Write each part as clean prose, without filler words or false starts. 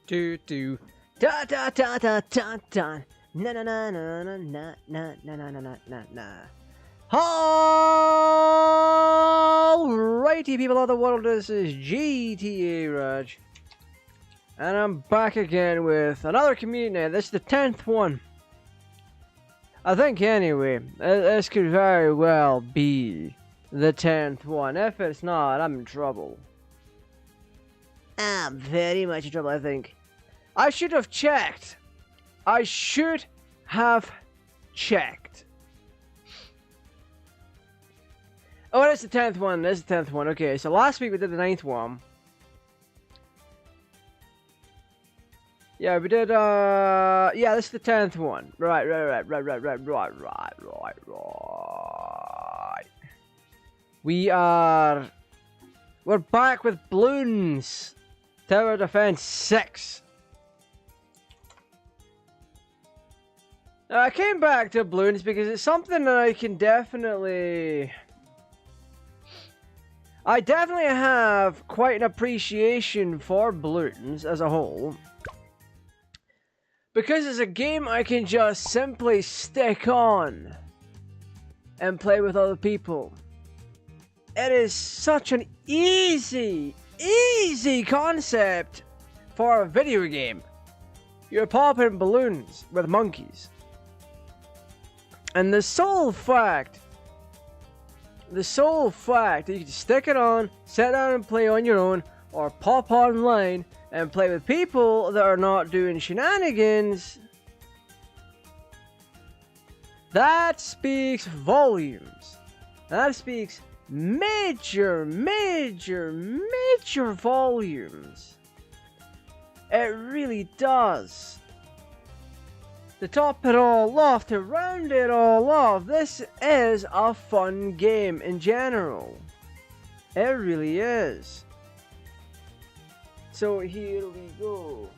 Do do da da da da da da na na na na na na na na na na na na. Alrighty, people of the world, this is GTAraj, and I'm back again with another community. This is the 10th one, I think. Anyway, this could very well be the 10th one. If it's not, I'm in trouble. I'm very much in trouble, I think. I should have checked. I should have checked. Oh, that's the 10th one. That's the 10th one. Okay, so last week we did the 9th one. Yeah, we did, yeah, this is the 10th one. Right. We're back with Bloons Td6. Now, I came back to Bloons because it's something that I definitely have quite an appreciation for Bloons as a whole. Because it's a game I can just simply stick on and play with other people. It is such an easy concept for a video game. You're popping balloons with monkeys. And the sole fact that you can stick it on, sit down and play on your own, or pop online and play with people that are not doing shenanigans, that speaks volumes. That speaks major volumes. It really does. To top it all off, to round it all off, this is a fun game in general. It really is. So here we go.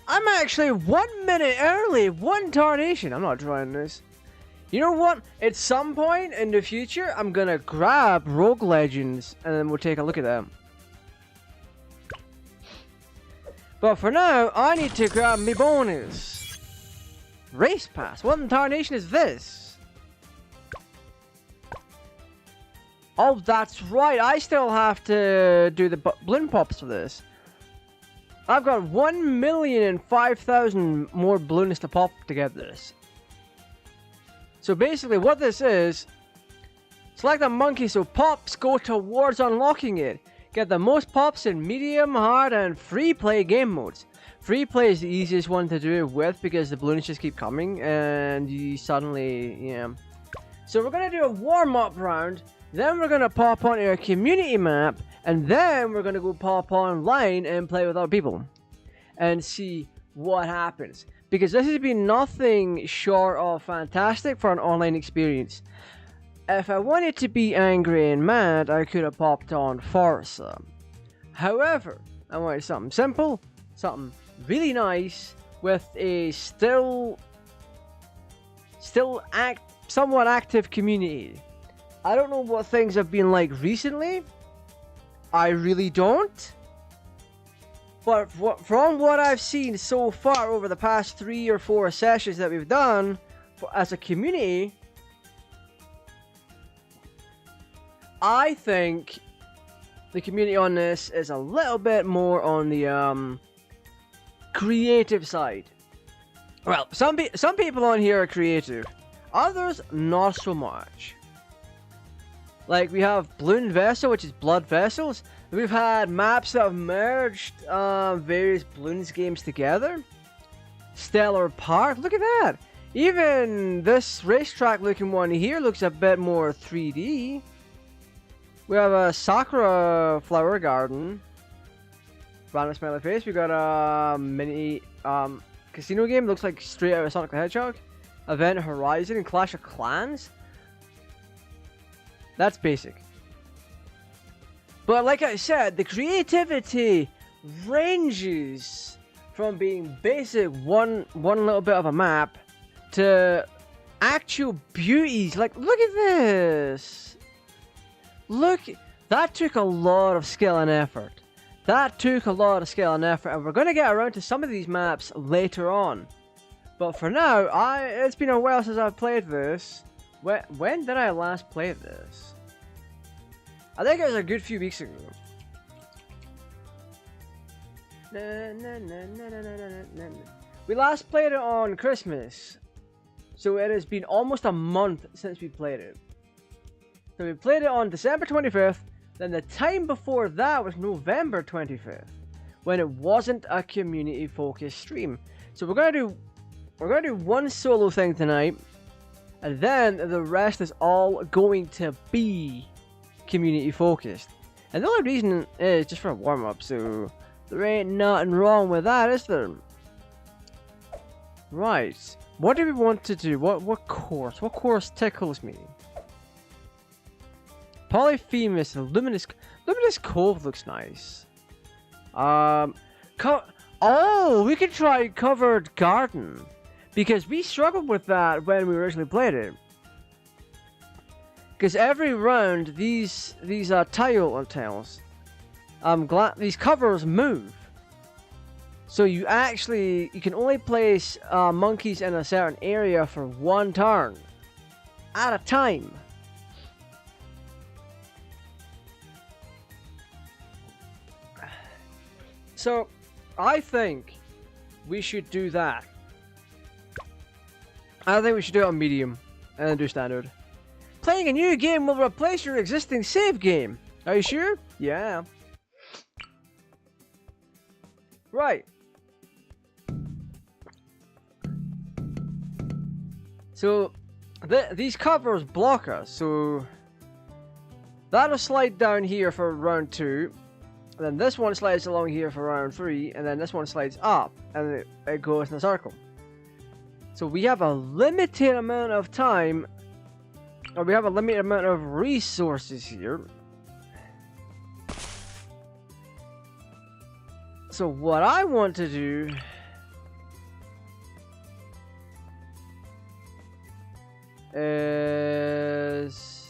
I'm actually 1 minute early. One tarnation. I'm not trying this. You know what? At some point in the future, I'm gonna grab Rogue Legends and then we'll take a look at them. But for now, I need to grab me bonus. Race Pass. What in tarnation is this? Oh, that's right. I still have to do the balloon pops for this. I've got 1,005,000 more balloons to pop to get this. So basically what this is, select a monkey so pops go towards unlocking it. Get the most pops in medium, hard, and free play game modes. Free play is the easiest one to do it with because the balloons just keep coming and you suddenly, yeah. So we're going to do a warm-up round, then we're going to pop onto our community map, and then we're going to go pop online and play with other people and see what happens. Because this has been nothing short of fantastic for an online experience. If I wanted to be angry and mad, I could have popped on Forza. However, I wanted something simple, something really nice, with a somewhat active community. I don't know what things have been like recently. I really don't. But from what I've seen so far over the past 3 or 4 sessions that we've done as a community, I think the community on this is a little bit more on the creative side. Well, some people on here are creative, others not so much. Like we have Bloon Vessel, which is Blood Vessels. We've had maps that have merged various Bloons games together. Stellar Park, look at that. Even this racetrack looking one here looks a bit more 3D. We have a Sakura Flower Garden. Random smiley face. We got a mini casino game. Looks like straight out of Sonic the Hedgehog. Event Horizon and Clash of Clans. That's basic. But like I said, the creativity ranges from being basic one little bit of a map to actual beauties. Like, look at this. Look, that took a lot of skill and effort. that took a lot of skill and effort, and we're going to get around to some of these maps later on. But for now, it's been a while since I've played this. When did I last play this? I think it was a good few weeks ago. We last played it on Christmas, so it has been almost a month since we played it. So we played it on December 25th, then the time before that was November 25th, when it wasn't a community focused stream. So we're gonna do one solo thing tonight, and then the rest is all going to be community focused. And the only reason is just for a warm up, so there ain't nothing wrong with that, is there? Right. What do we want to do? What course? What course tickles me? Polyphemus, Luminous Cove looks nice. Oh, we could try Covered Garden, because we struggled with that when we originally played it. Because every round, these tiles, these covers move. So you can only place monkeys in a certain area for one turn at a time. So I think we should do that. I think we should do it on medium and then do standard. Playing a new game will replace your existing save game. Are you sure? Yeah. Right. So these covers block us, so that'll slide down here for round 2. And then this one slides along here for round 3, and then this one slides up, and it goes in a circle. So we have a limited amount of time, or we have a limited amount of resources here. So what I want to do is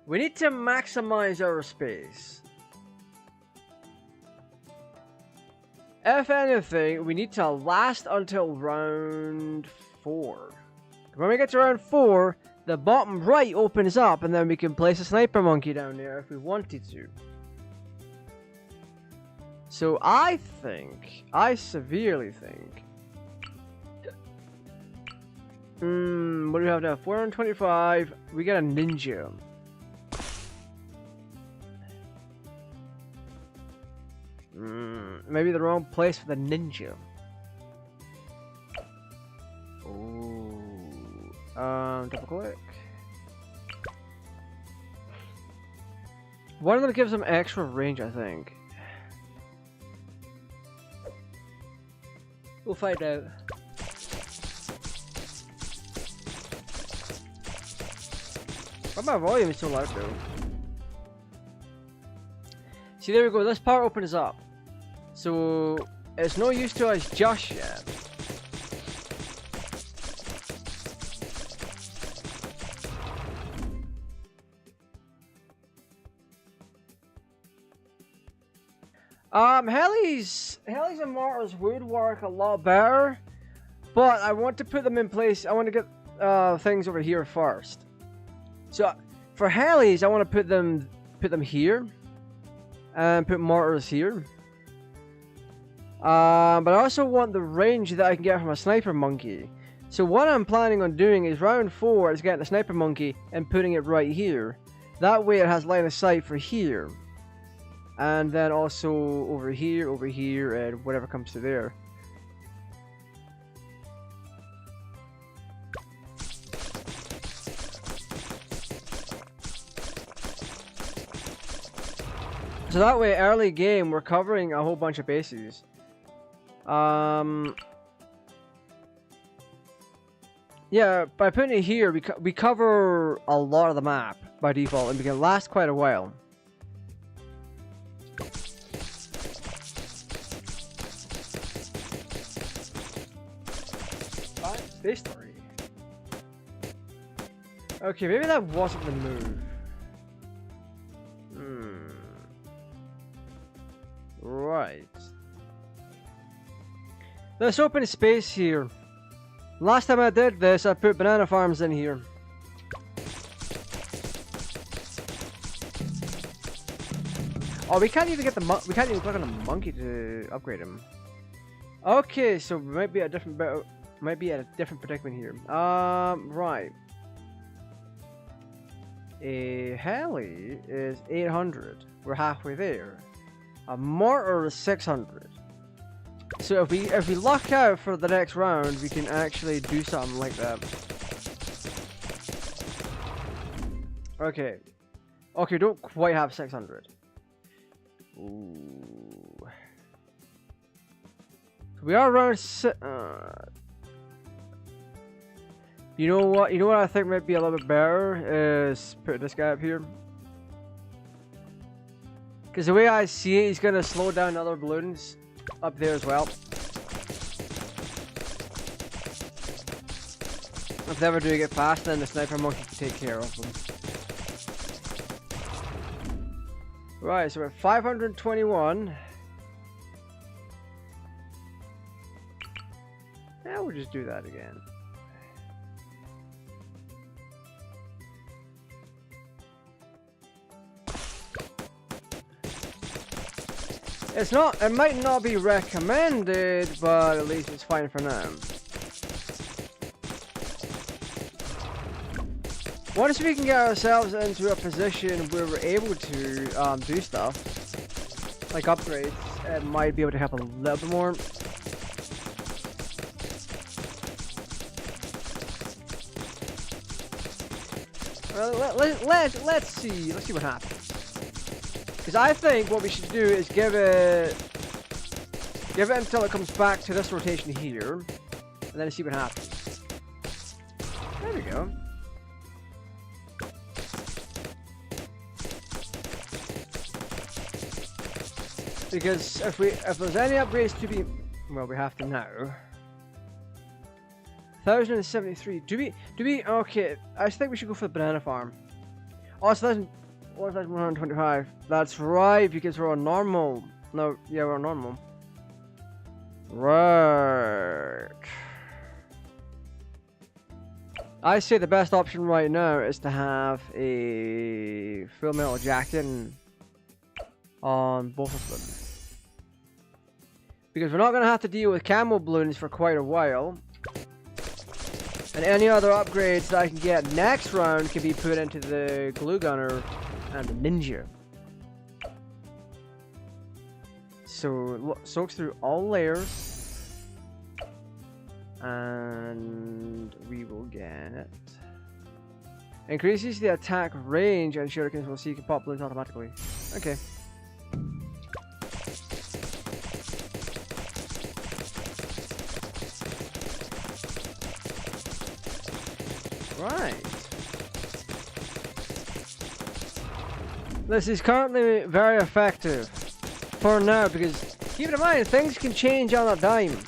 we need to maximize our space. If anything, we need to last until round 4. When we get to round 4, the bottom right opens up, and then we can place a sniper monkey down there if we wanted to. So I severely think, what do we have now? 425. We got a ninja. Maybe the wrong place for the ninja. Ooh. Double click. One of them gives them extra range, I think. We'll find out. Why my volume is so loud though? See, there we go. This part opens up. So it's no use to us just yet. Heli's and mortars would work a lot better, but I want to put them in place. I want to get things over here first. So for helis, I want to put them here and put mortars here. But I also want the range that I can get from a sniper monkey. So what I'm planning on doing is round 4 is getting a sniper monkey and putting it right here. That way it has line of sight for here. And then also over here, and whatever comes to there. So that way, early game, we're covering a whole bunch of bases. Yeah, by putting it here, we cover a lot of the map by default, and we can last quite a while. Base 3. Okay, maybe that wasn't the move. Right. Let's open space here. Last time I did this, I put banana farms in here. Oh, we can't even get the we can't even click on the monkey to upgrade him. Okay, so we might be at a different predicament here. Right. A heli is 800. We're halfway there. A mortar is 600. So if we luck out for the next round, we can actually do something like that. Okay. Okay, don't quite have 600. Ooh. We are around. You know what? You know what I think might be a little bit better is put this guy up here. Because the way I see it, he's gonna slow down other balloons up there as well. If they ever do get past, then the sniper monkey can take care of them. Right, so we're at 521. Yeah, we'll just do that again. It's not, it might not be recommended, but at least it's fine for now. Once we can get ourselves into a position where we're able to do stuff, like upgrades, it might be able to help a little bit more. Let's see what happens. Because I think what we should do is give it until it comes back to this rotation here, and then see what happens. There we go. Because if there's any upgrades to be, well, we have to now. 1073. Do we? Okay, I think we should go for the banana farm. Oh, it's 1125. That's right, because we're on normal. No, yeah, we're on normal. Right. I say the best option right now is to have a full metal jacket on both of them. Because we're not going to have to deal with camo balloons for quite a while. And any other upgrades that I can get next round can be put into the glue gunner and the ninja. So soaks through all layers. And we will get... Increases the attack range and shurikens will seek pop balloons automatically. Okay. Right. This is currently very effective for now, because keep in mind things can change on a dime.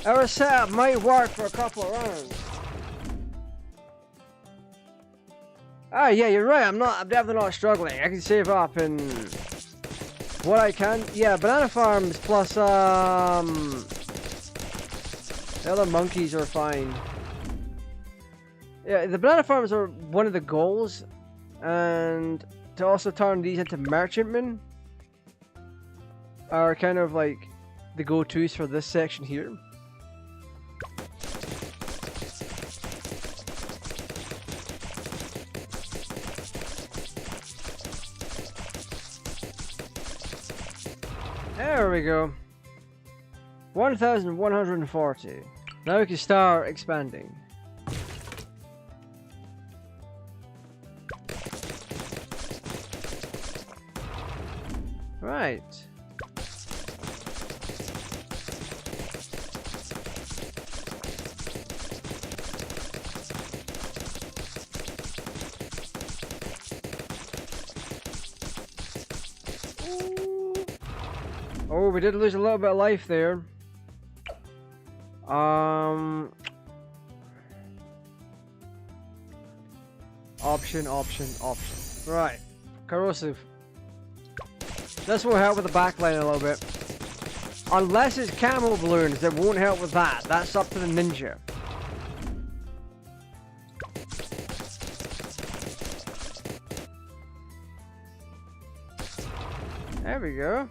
Our setup might work for a couple of rounds. Ah, yeah, you're right. I'm definitely not struggling. I can save up and what I can. Yeah, banana farms plus the other monkeys are fine. Yeah, the banana farms are one of the goals, and to also turn these into merchantmen are kind of like the go-tos for this section here. There we go. 1140. Now we can start expanding. Right. Oh, we did lose a little bit of life there. Option. Right. Corrosive. This will help with the backline a little bit. Unless it's camo balloons, that won't help with that. That's up to the ninja. There we go.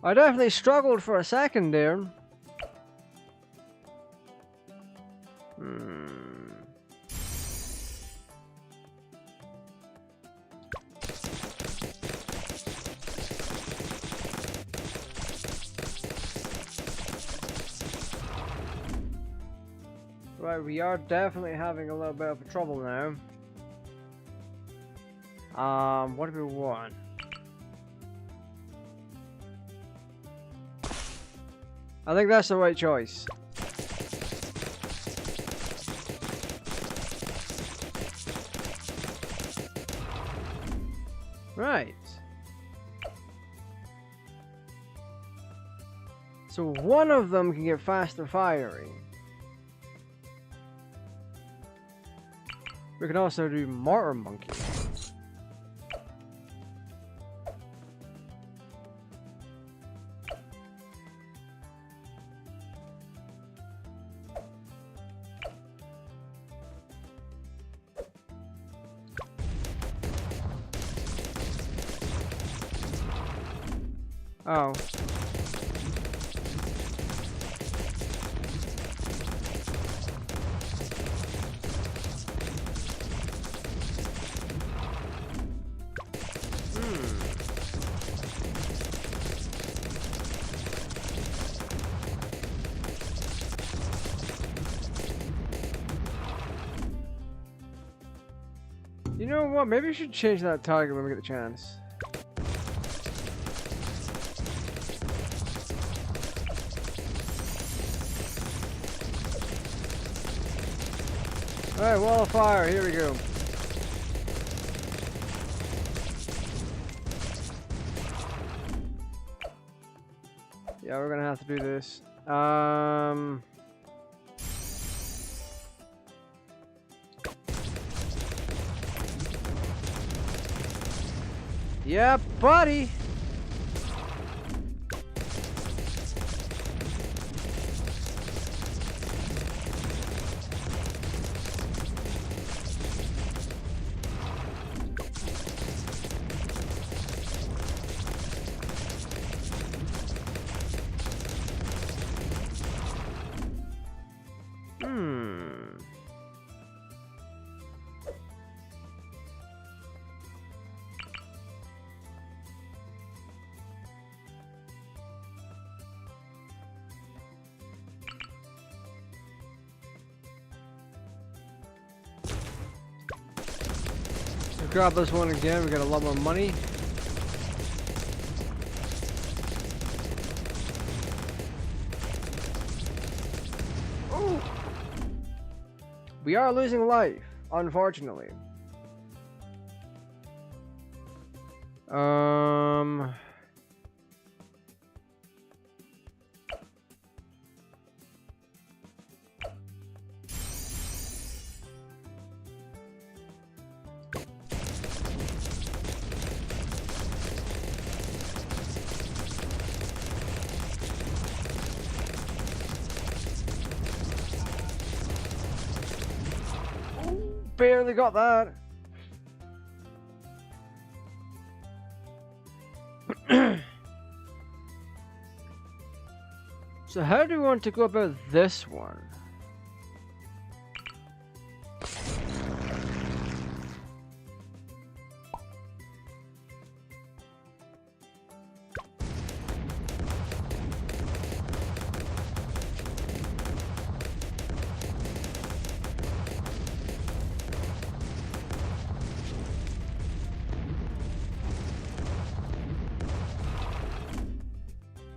I definitely struggled for a second there. Right, we are definitely having a little bit of trouble now. What do we want? I think that's the right choice. Right. So one of them can get faster firing. We can also do mortar monkey. Oh. You know what? Maybe we should change that target when we get the chance. Alright, wall of fire, here we go. Yeah, we're gonna have to do this. Yeah, buddy! Grab this one again, we got a lot more money. Ooh. We are losing life, unfortunately. Barely got that. So how do we want to go about this one?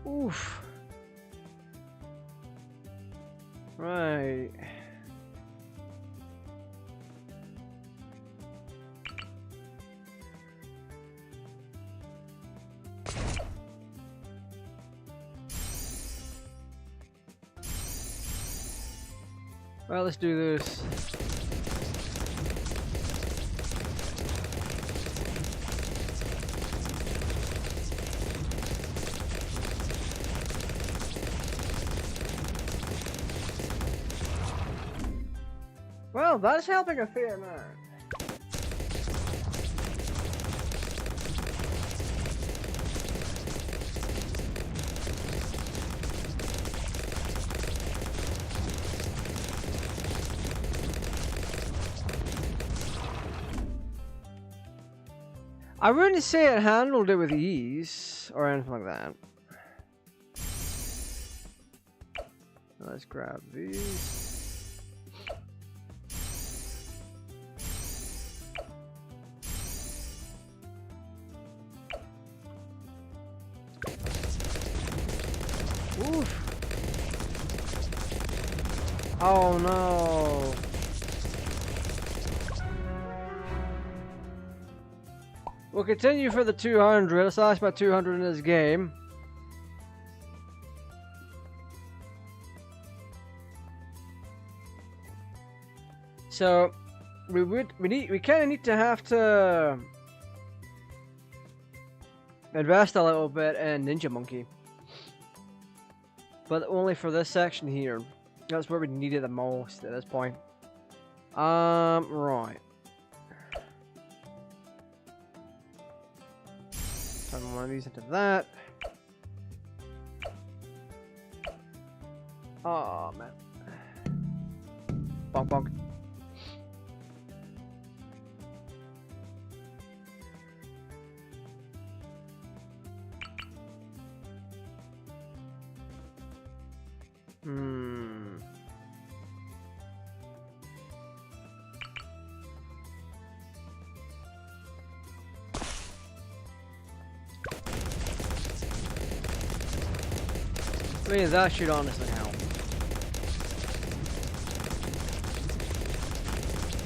Oof. Right. Well, let's do this. Well, that's helping a fair amount. I wouldn't say it handled it with ease or anything like that. Let's grab these. Oof. Oh no. We'll continue for the 200. Let's ask about 200 in this game. So we kind of need to have to invest a little bit in Ninja Monkey, but only for this section here. That's where we need it the most at this point. Right. Turn one of these into that. Oh man. Bonk bonk. I mean, that should honestly help.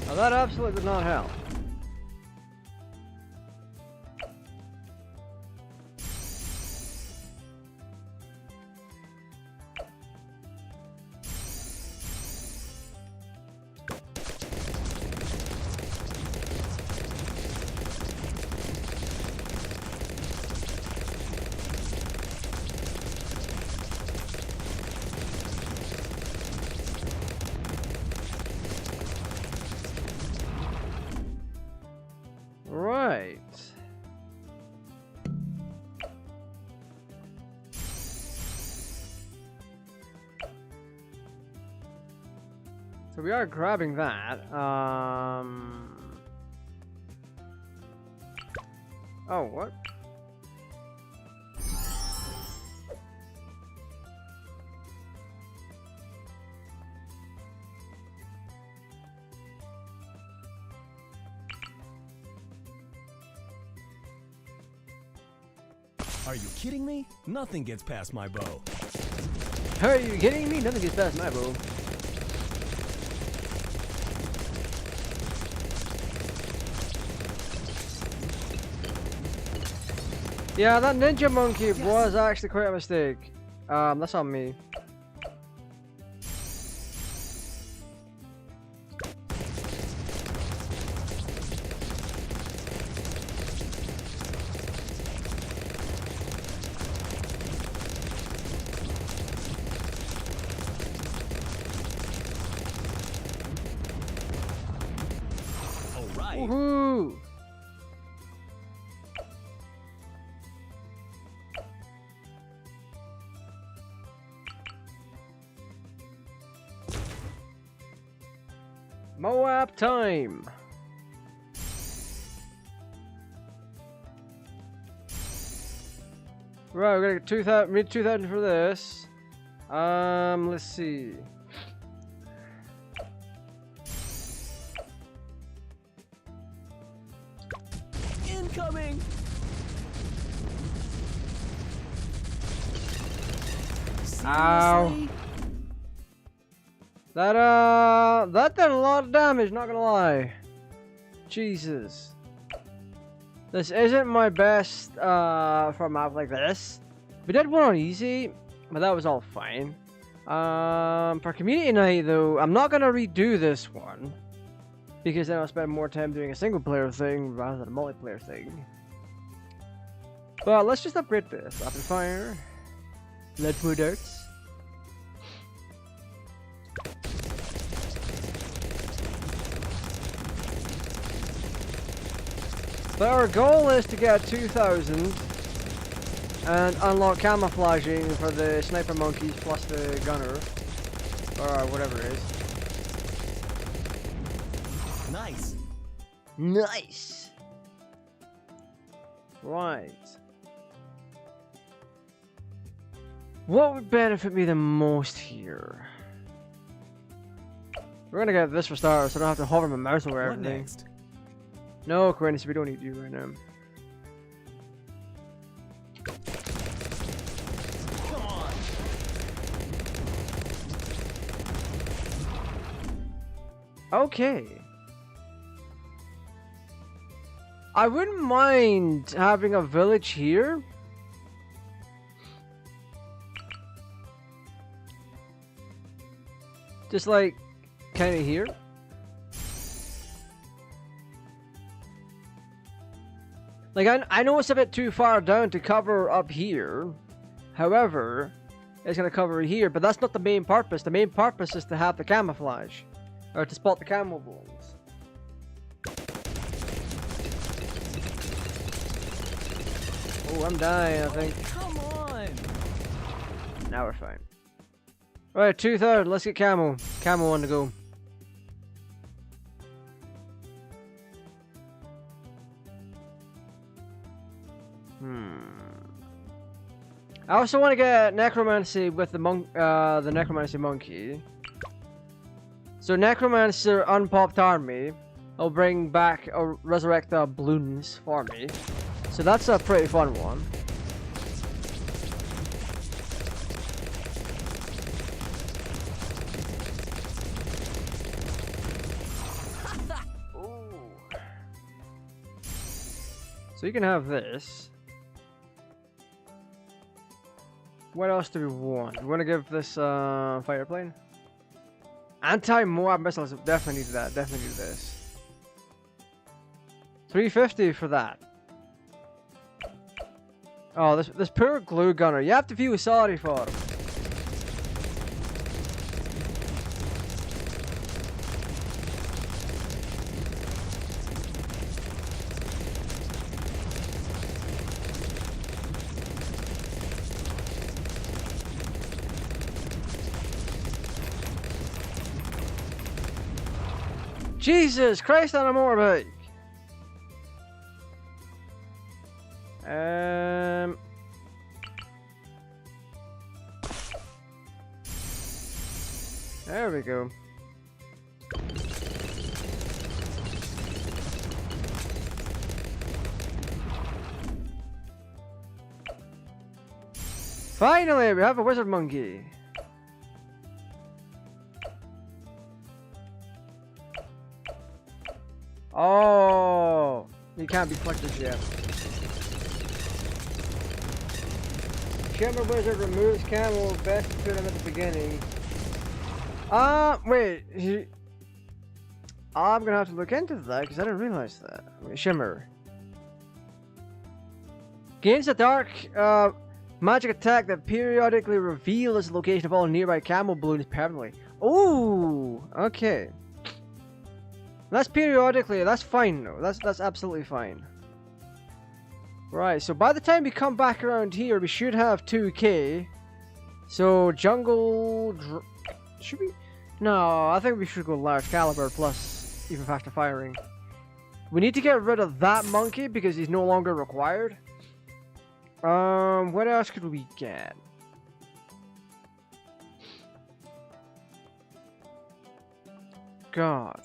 Now that absolutely did not help. Right. So we are grabbing that. Oh, what? Are you kidding me? Nothing gets past my bow. Are you kidding me? Nothing gets past my bow. Yeah, that Ninja Monkey was actually quite a mistake. That's on me. Woohoo! Moab time! Right, we're gonna get 2,000. We need 2,000 for this. Let's see. Incoming! Ow. That did a lot of damage, not gonna lie. Jesus. This isn't my best, for a map like this. We did one on easy, but that was all fine. For community night though, I'm not gonna redo this one because then I'll spend more time doing a single player thing rather than a multiplayer thing. But let's just upgrade this. Rapid fire. Let's move darts. But our goal is to get 2,000 and unlock camouflaging for the sniper monkeys plus the gunner. Or whatever it is. Nice. Nice! Right. What would benefit me the most here? We're gonna get this for starters, so I don't have to hover my mouse over What everything. next? No, Corinthians, we don't need you right now. Come on. Okay. I wouldn't mind having a village here. Just like, kind of here. Like, I know it's a bit too far down to cover up here. However, it's going to cover here, but that's not the main purpose. The main purpose is to have the camouflage. Or to spot the camo balls. Oh, I'm dying, I think. Come on. Now we're fine. Right, 2/3. Let's get camo. Camo on the go. I also want to get necromancy with the the necromancy monkey. So necromancer unpopped army. I'll bring back or resurrect the Bloons for me. So that's a pretty fun one. So you can have this. What else do we want? We want to give this fire plane? Anti-Moab missiles, definitely need that. Definitely need this. 350 for that. Oh, this poor glue gunner. You have to feel sorry for him. Jesus Christ on a motorbike! There we go. Finally, we have a wizard monkey. Oh, he can't be collected yet. Shimmer Wizard removes camo, best to put him at the beginning. Wait. I'm gonna have to look into that because I didn't realize that. Wait, Shimmer. Gains a dark magic attack that periodically reveals the location of all nearby camo balloons permanently. Ooh, okay. That's periodically, that's fine though. That's absolutely fine. Right, so by the time we come back around here, we should have 2k. So jungle, should we? No, I think we should go large caliber plus even faster firing. We need to get rid of that monkey because he's no longer required. What else could we get? God.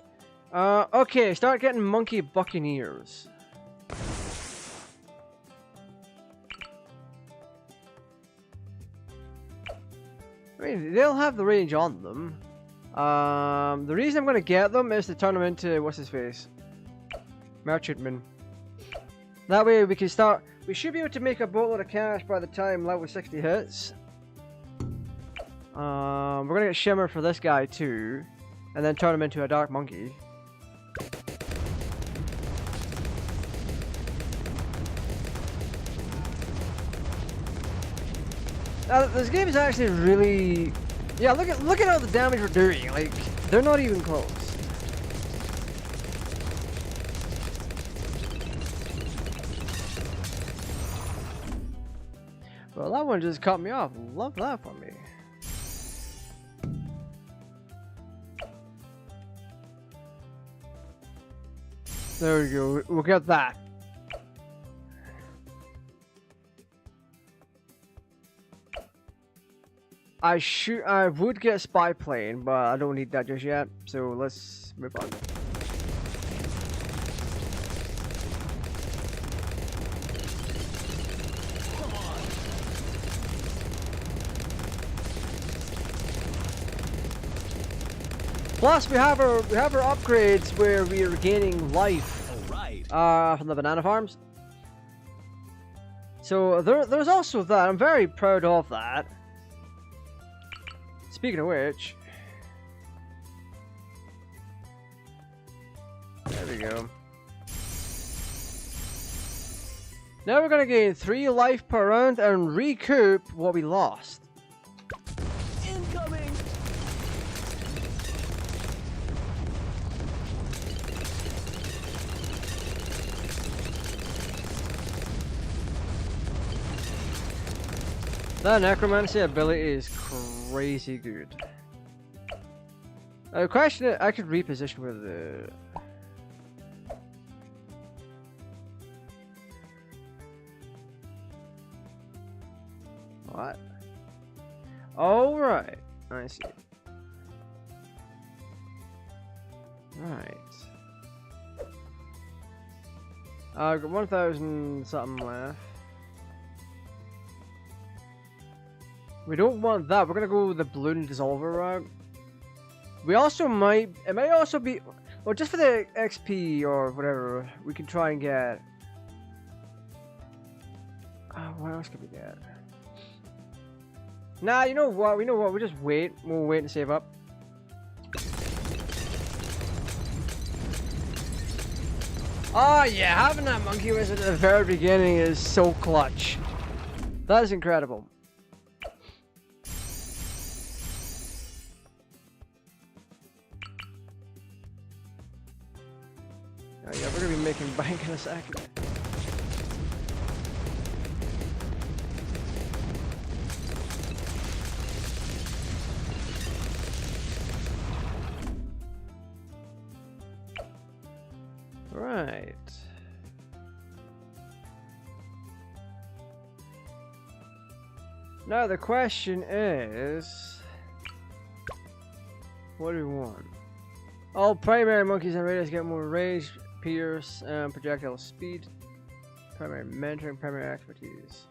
Okay, start getting monkey buccaneers. I mean, they'll have the range on them. The reason I'm going to get them is to turn them into, what's his face? Merchantman. That way we can start, we should be able to make a boatload of cash by the time level 60 hits. We're gonna get Shimmer for this guy too, and then turn him into a Dark Monkey. Now, this game is actually really... Yeah, look at all the damage we're doing. Like, they're not even close. Well, that one just cut me off. Love that for me. There we go. We'll get that. I would get Spy Plane, but I don't need that just yet. So let's move on. Plus, we have our upgrades where we are gaining life. From the banana farms. So there's also that. I'm very proud of that. Speaking of which, there we go. Now we're gonna gain 3 life per round and recoup what we lost. Incoming. That necromancy ability is crazy good. The question is, I could reposition with the... What? Oh, right. I see. Right. I've got 1,000 something left. We don't want that. We're gonna go with the Bloon Dissolver route. We also might... It might also be... Well, just for the XP or whatever, we can try and get... what else could we get? Nah, you know what? We know what. We'll just wait. We'll wait and save up. Oh yeah, having that monkey wizard at the very beginning is so clutch. That is incredible. Oh yeah, we're gonna be making bank in a second. Right. Now the question is, what do we want? All primary monkeys and raiders get more range, pierce, and projectile speed. Primary mentoring, primary expertise.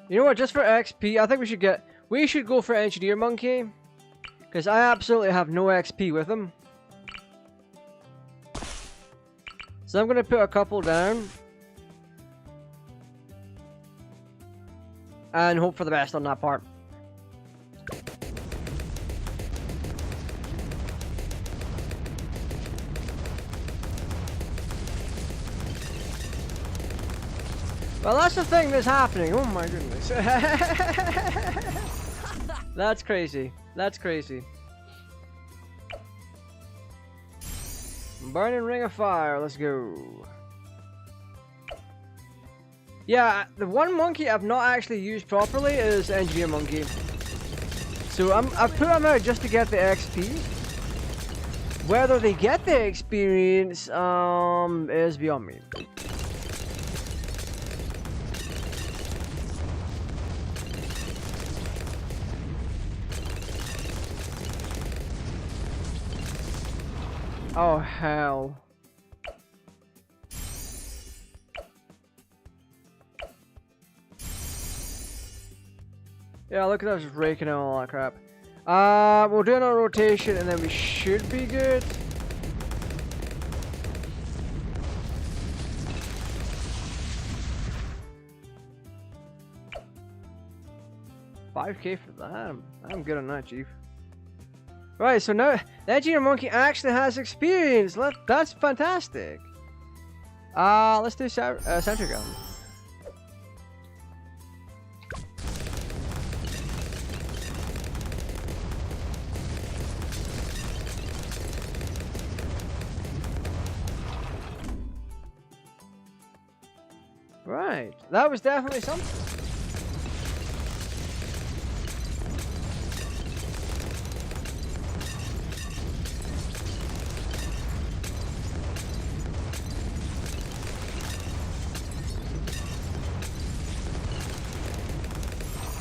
You know what? Just for XP, I think we should go for engineer monkey, because I absolutely have no XP with him. So I'm gonna put a couple down and hope for the best on that part. Well, that's the thing that's happening. Oh my goodness. That's crazy. That's crazy. Burning Ring of Fire. Let's go. Yeah, the one monkey I've not actually used properly is Engineer Monkey. So I put him out just to get the XP. Whether they get the experience is beyond me. Oh hell. Yeah, look at us raking out all that crap. We'll do another rotation and then we should be good. 5k for that. I'm good on that, Chief. Right, so now the engineer monkey actually has experience. That's fantastic. Let's do sentry gun. Right, that was definitely something.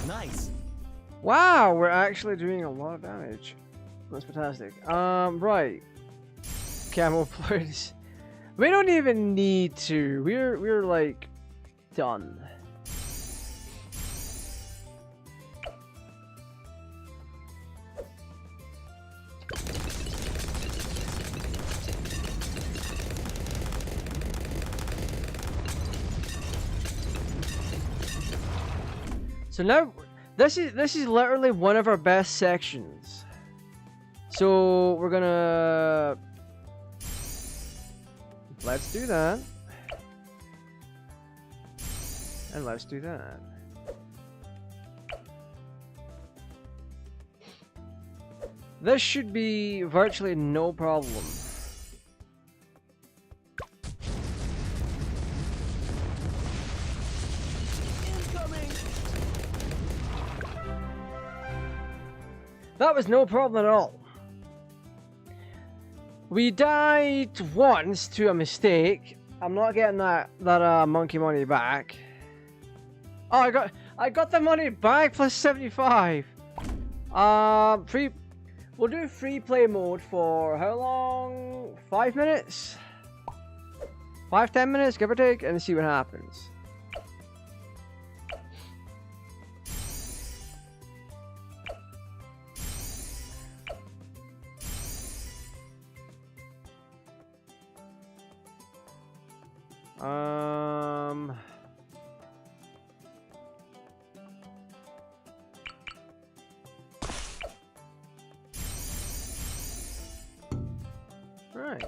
Nice. Wow, we're actually doing a lot of damage. That's fantastic. Right. Camo plates. We don't even need to. We're like done. So now this is literally one of our best sections. So we're gonna let's do that. And let's do that. This should be virtually no problem. Incoming. That was no problem at all. We died once to a mistake. I'm not getting that monkey money back. Oh, I got the money back plus 75. We'll do free play mode for how long? 5 minutes? 5-10 minutes, give or take, and see what happens. Right.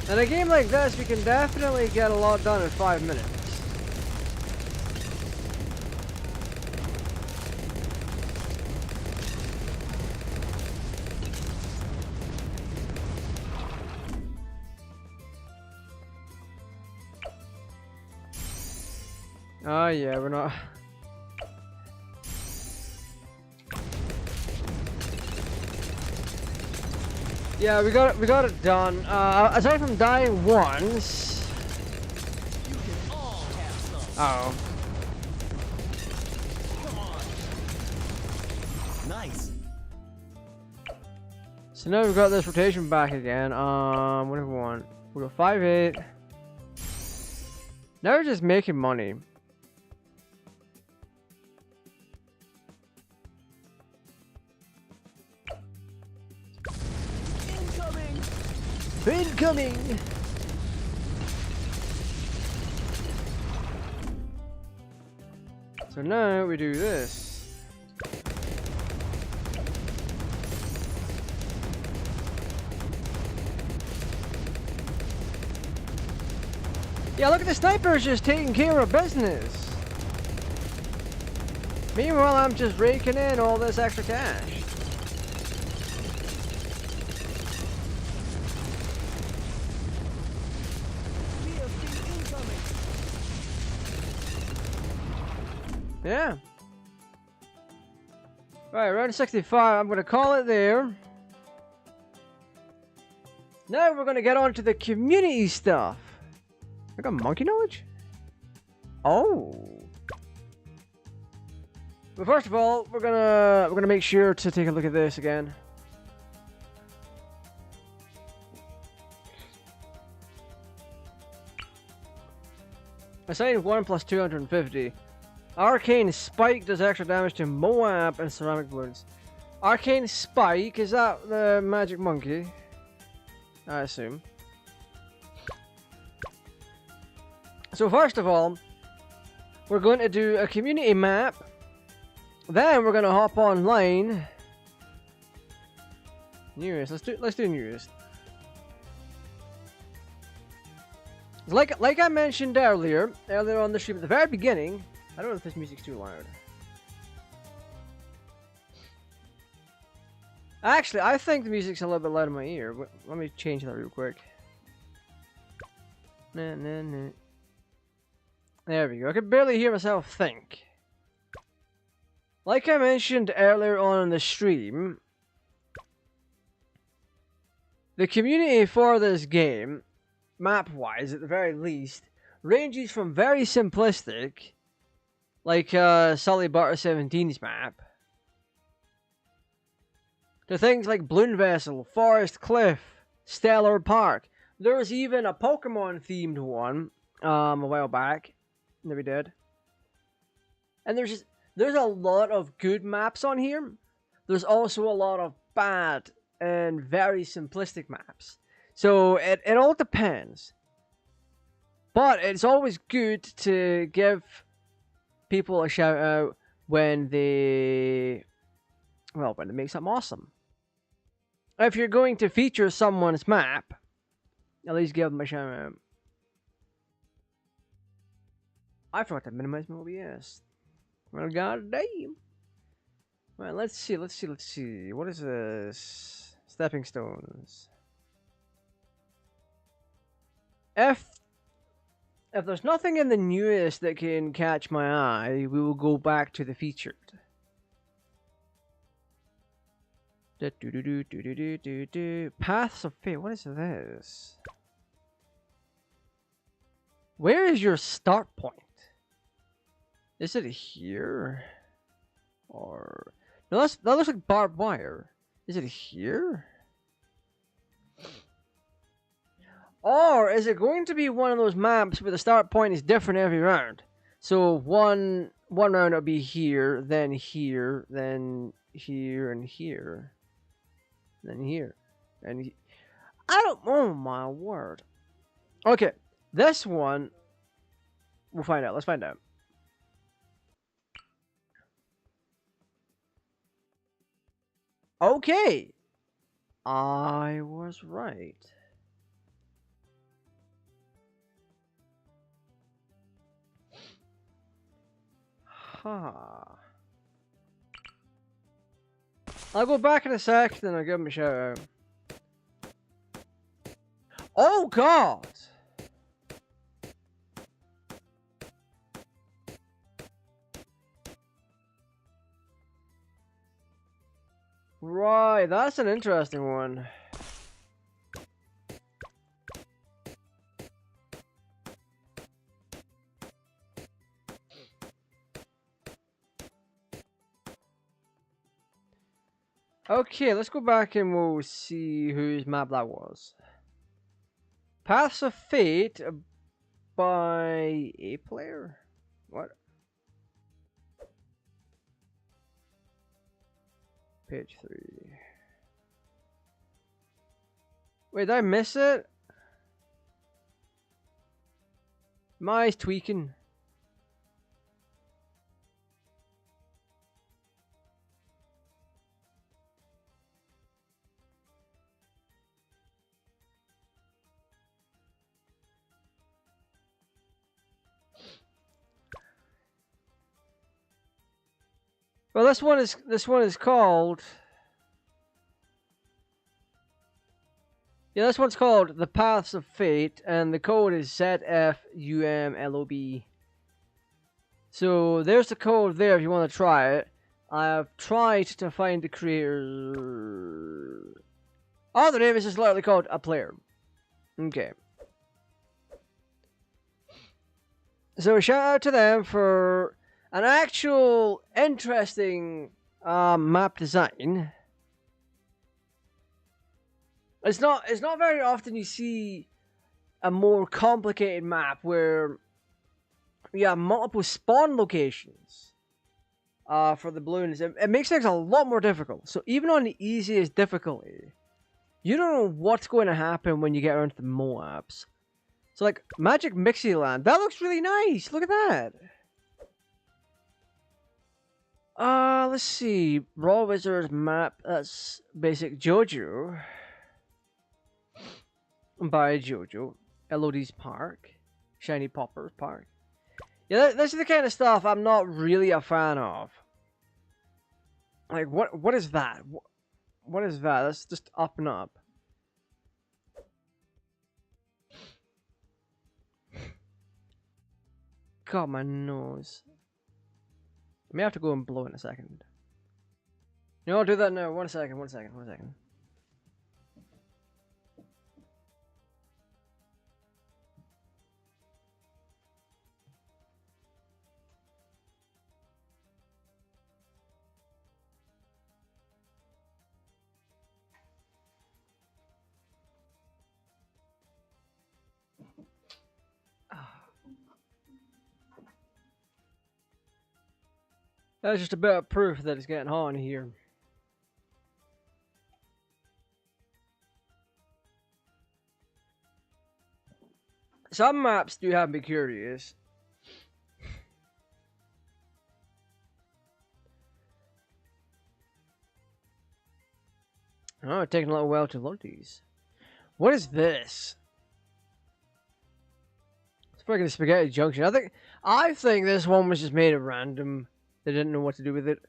In a game like this, we can definitely get a lot done in 5 minutes. Oh yeah, we're not. Yeah, we got it done. Aside from dying once. You can all have some. Oh. Come on. Nice. So now we've got this rotation back again. What do we want? We go 5-8. Now we're just making money. Incoming! So now we do this. Yeah, look at the snipers just taking care of business. Meanwhile, I'm just raking in all this extra cash. Yeah. Right, round 65. I'm going to call it there. Now we're going to get on to the community stuff. I got monkey knowledge? Oh. But first of all, we're gonna make sure to take a look at this again. Assign 1 plus 250. Arcane Spike does extra damage to Moab and Ceramic Bloons. Arcane Spike, is that the magic monkey? I assume. So first of all, we're going to do a community map. Then we're gonna hop online. Newest, let's do newest. Like I mentioned earlier on the stream at the very beginning. I don't know if this music's too loud. Actually, I think the music's a little bit loud in my ear. Let me change that real quick. Nah, nah, nah. There we go. I can barely hear myself think. Like I mentioned earlier on in the stream, the community for this game, map-wise at the very least, ranges from very simplistic, like Sully Butter 17's map, to things like Bloon Vessel, Forest Cliff, Stellar Park. There was even a Pokemon-themed one a while back that we did. And there's a lot of good maps on here. There's also a lot of bad and very simplistic maps. So it all depends. But it's always good to give people a shout out when they make something awesome. If you're going to feature someone's map, at least give them a shout out. I forgot to minimize my OBS. Well, goddamn. Right, let's see. What is this? Stepping stones. If there's nothing in the newest that can catch my eye, we will go back to the featured. Paths of Fate. What is this? Where is your start point? Is it here? Or no, that looks like barbed wire. Is it here? Or is it going to be one of those maps where the start point is different every round? So one round will be here, then here, then here, and here, then here, and I don't. Oh my word! Okay, this one we'll find out. Let's find out. Okay, I was right. Huh. I'll go back in a sec, then I'll give him a shout out. Oh God! Right, that's an interesting one. Okay, let's go back and we'll see whose map that was. Paths of Fate by a player? What? Page 3. Wait, did I miss it? My eyes tweaking. Well, this one is called. Yeah, this one's called The Paths of Fate, and the code is ZFUMLOB. So there's the code there if you want to try it. I've tried to find the creator. Oh, the name is just literally called A Player. Okay. So shout out to them for an actual interesting map design. It's not very often you see a more complicated map where you have multiple spawn locations. for the balloons, it makes things a lot more difficult. So even on the easiest difficulty, you don't know what's going to happen when you get around to the Moabs. So like Magic Mixie Land, that looks really nice. Look at that. Let's see. Raw Wizards map. That's basic JoJo. By JoJo. Elodie's Park. Shiny Poppers Park. Yeah, this is the kind of stuff I'm not really a fan of. Like, what is that? What is that? That's just up and up. God, my nose. I may have to go and blow in a second. No, I'll do that now. One second. That's just a bit of proof that it's getting hot in here. Some maps do have me curious. Oh, it's taking a little while to load these. What is this? It's freaking Spaghetti Junction. I think this one was just made at random. They didn't know what to do with it.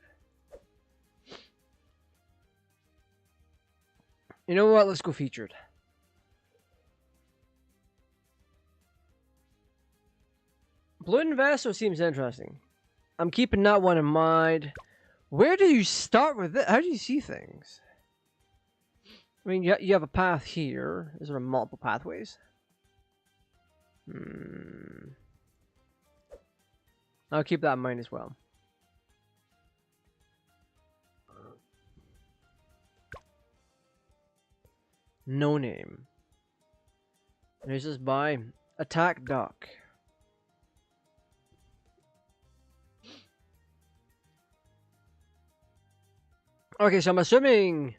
You know what? Let's go featured. Balloon Vessel seems interesting. I'm keeping that one in mind. Where do you start with it? How do you see things? I mean, you have a path here. Is there multiple pathways? I'll keep that in mind as well. No name. There's this by Attack Duck. Okay, so I'm assuming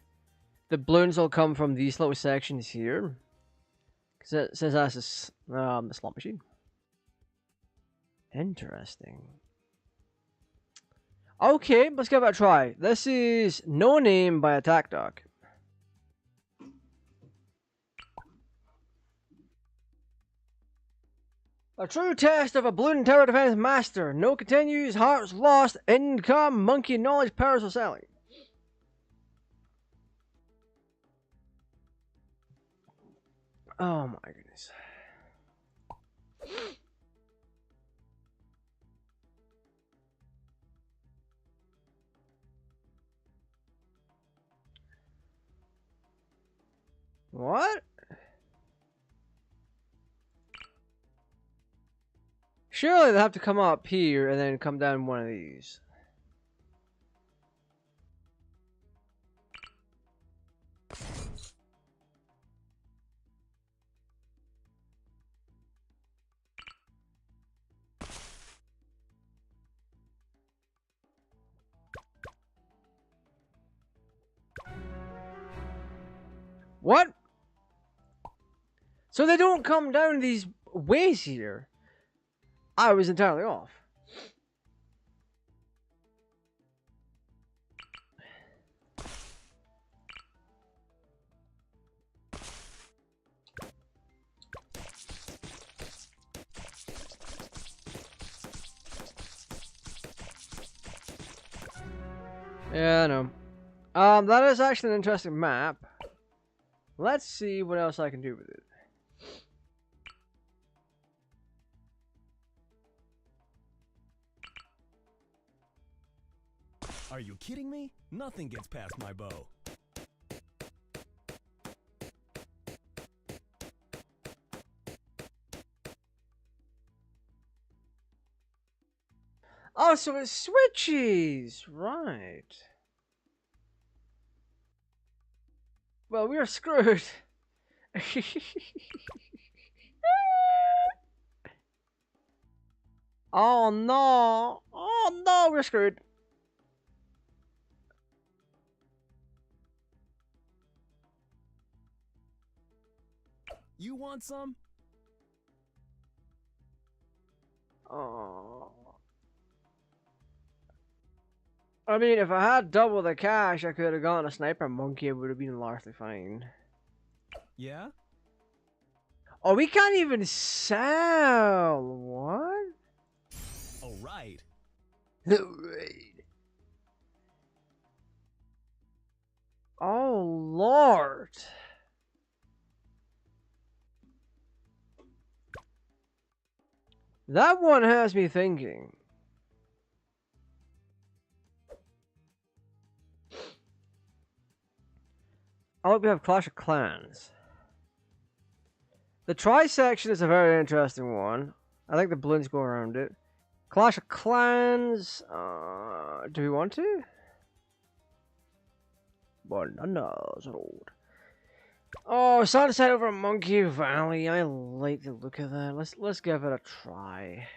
the balloons will come from these little sections here. Because it says that's the slot machine. Interesting. Okay, let's give it a try. This is No Name by Attack Duck. A true test of a balloon tower defense master. No continues, hearts lost, income, monkey knowledge, powers of selling. Oh my goodness. What? Surely they have to come up here and then come down one of these. What? So they don't come down these ways here. I was entirely off. Yeah, I know. That is actually an interesting map. Let's see what else I can do with it. Are you kidding me? Nothing gets past my bow. Oh, so it switches! Right. Well, we are screwed. Oh no! Oh no, we're screwed. You want some? Oh. I mean, if I had double the cash, I could have gotten a sniper monkey. It would have been largely fine. Yeah? Oh, we can't even sell. What? All right. Alright. Oh, Lord. That one has me thinking. Oh, we have Clash of Clans. The tri-section is a very interesting one. I think the balloons go around it. Clash of Clans. Do we want to? Bananas road. Oh, Sunset over Monkey Valley. I like the look of that. Let's give it a try.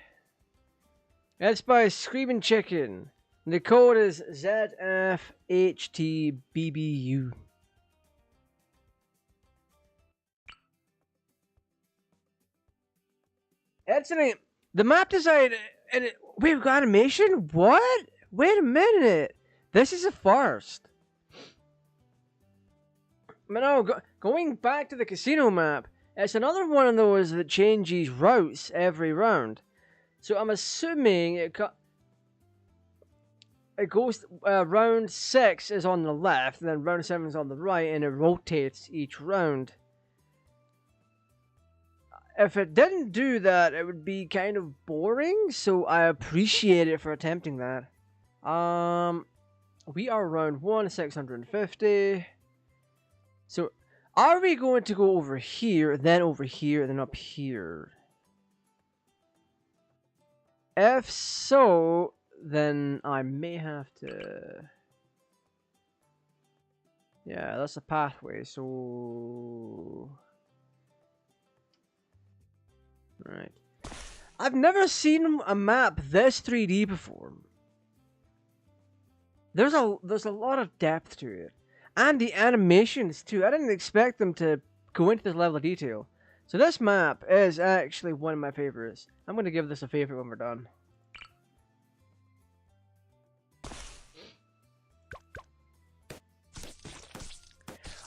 It's by Screaming Chicken. The code is ZFHTBBU. Excellent. The map design and wait, we've got animation? What? Wait a minute. This is a first. No, going back to the casino map, it's another one of those that changes routes every round. So I'm assuming it goes round 6 is on the left, and then round 7 is on the right, and it rotates each round. If it didn't do that, it would be kind of boring, so I appreciate it for attempting that. We are round 1, 650. So, are we going to go over here, then up here? If so, then I may have to... Yeah, that's a pathway, so... Right. I've never seen a map this 3D before. There's a lot of depth to it. And the animations too. I didn't expect them to go into this level of detail. So this map is actually one of my favorites. I'm going to give this a favorite when we're done.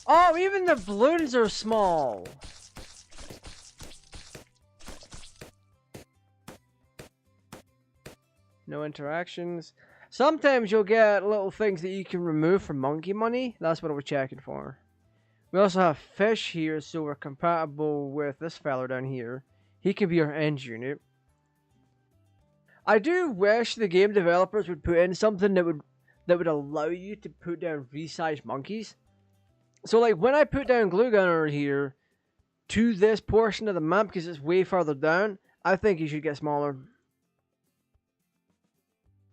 Oh, even the balloons are small. No interactions. Sometimes you'll get little things that you can remove from monkey money. That's what we're checking for. We also have fish here, so we're compatible with this fella down here. He can be our end unit. I do wish the game developers would put in something that would allow you to put down resized monkeys. So like when I put down Glue Gunner here to this portion of the map because it's way farther down, I think he should get smaller.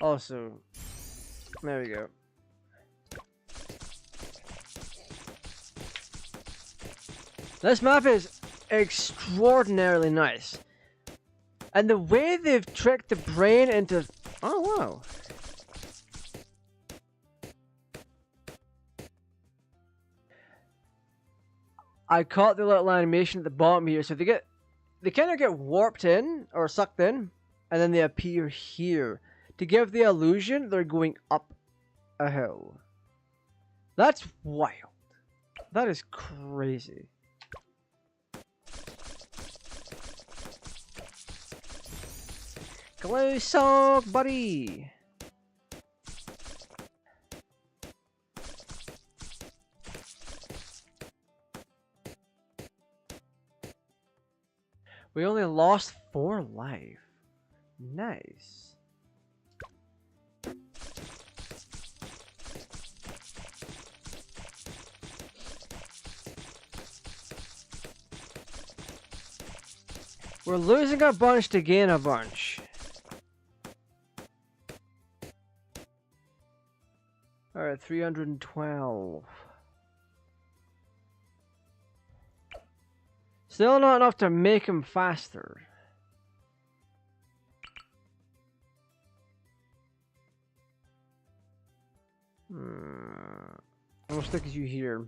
Also, there we go. This map is extraordinarily nice. And the way they've tricked the brain into... Oh, wow. I caught the little animation at the bottom here. So they kind of get warped in or sucked in. And then they appear here. To give the illusion they're going up a hill. That's wild. That is crazy. Glow sock, buddy. We only lost 4 life. Nice. We're losing a bunch to gain a bunch. Alright, 312. Still not enough to make him faster. I'm gonna stick you here.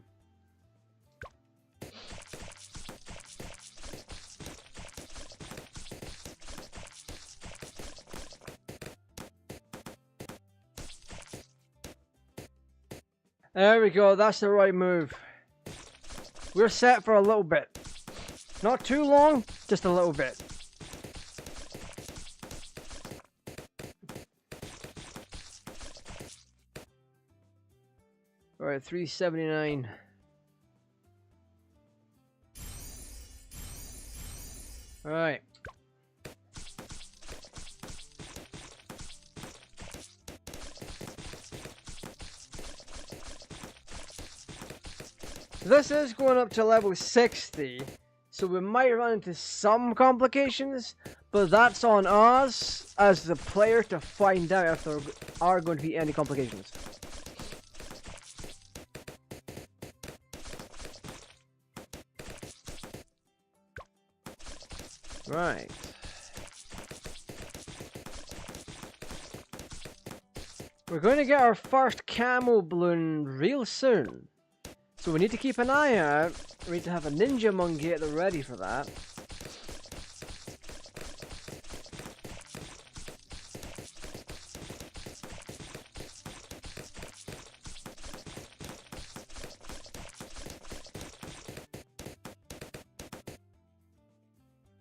There we go, that's the right move. We're set for a little bit. Not too long, just a little bit. Alright, 379. Alright. This is going up to level 60, so we might run into some complications, but that's on us as the player to find out if there are going to be any complications. Right. We're going to get our first camo balloon real soon. So we need to keep an eye out. We need to have a ninja monkey at the ready for that.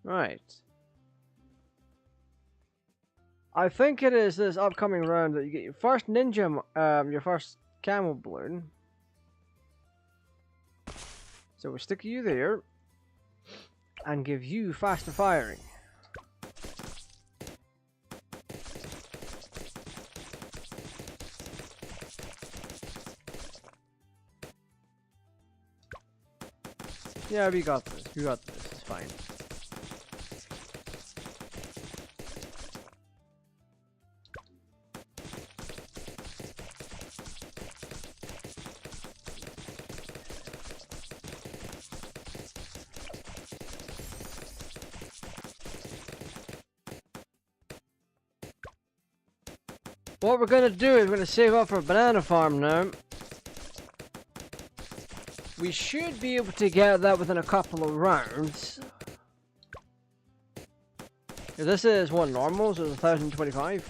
Right. I think it is this upcoming round that you get your first ninja, your first camo balloon. So we'll stick you there and give you faster firing. Yeah, we got this. We got this. It's fine. What we're going to do is we're going to save up for a banana farm now. We should be able to get that within a couple of rounds. If this is what normal, so it's 1025.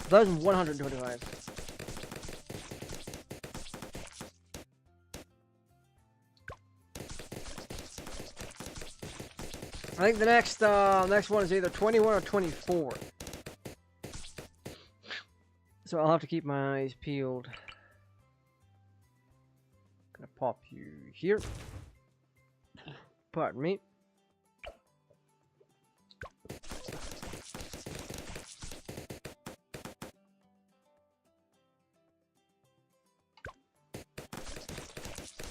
1125. I think the next one is either 21 or 24. So I'll have to keep my eyes peeled. Gonna pop you here. Pardon me.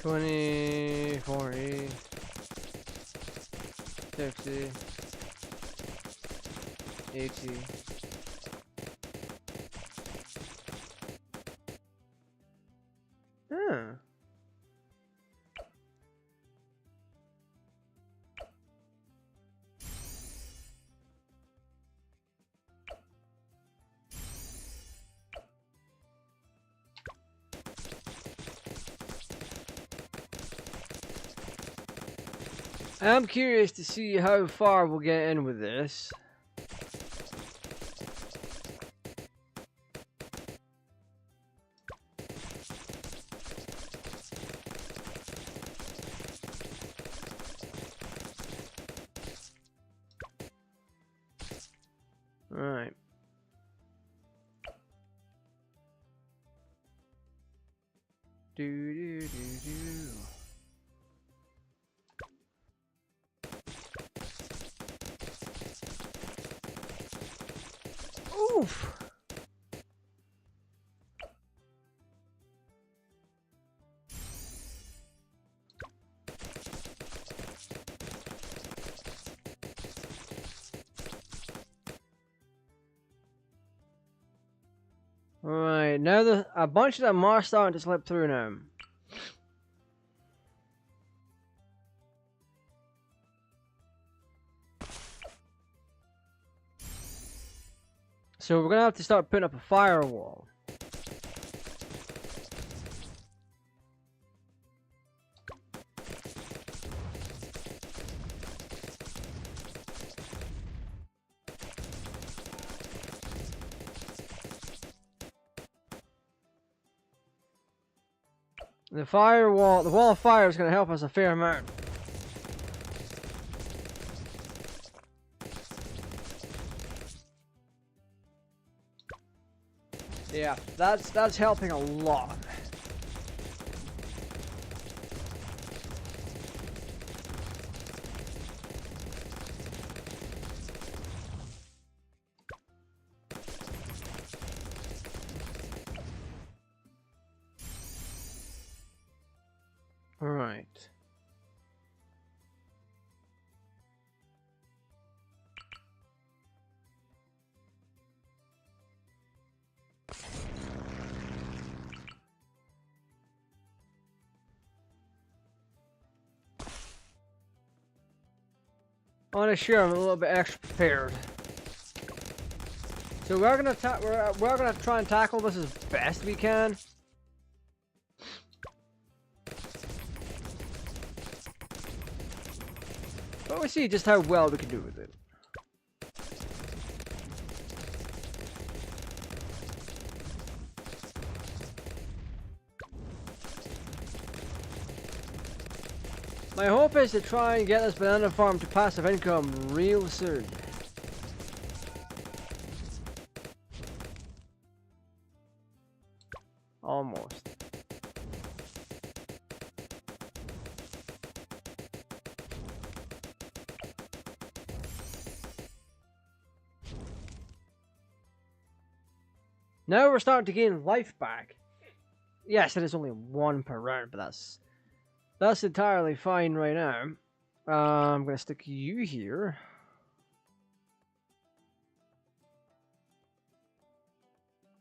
$20, $40, $60, $80. Huh. I'm curious to see how far we'll get in with this. Alright. Do. Oof. Right, now a bunch of them are starting to slip through now. So we're gonna have to start putting up a firewall. The firewall, the wall of fire is going to help us a fair amount. Yeah, that's helping a lot. All right. I want to share I'm a little bit extra prepared. So we're gonna try and tackle this as best we can. But we'll see just how well we can do with it. My hope is to try and get this banana farm to passive income real soon. Almost. Now we're starting to gain life back. Yes, it is only 1 per round, but that's entirely fine right now. I'm gonna stick you here.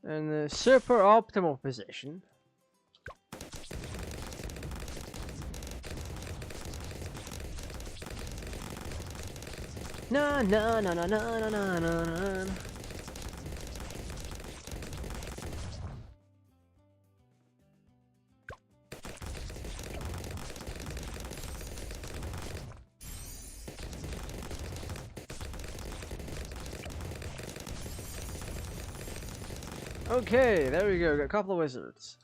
In the super optimal position. Na na na na na na na na na. Okay, there we go. Got a couple of wizards.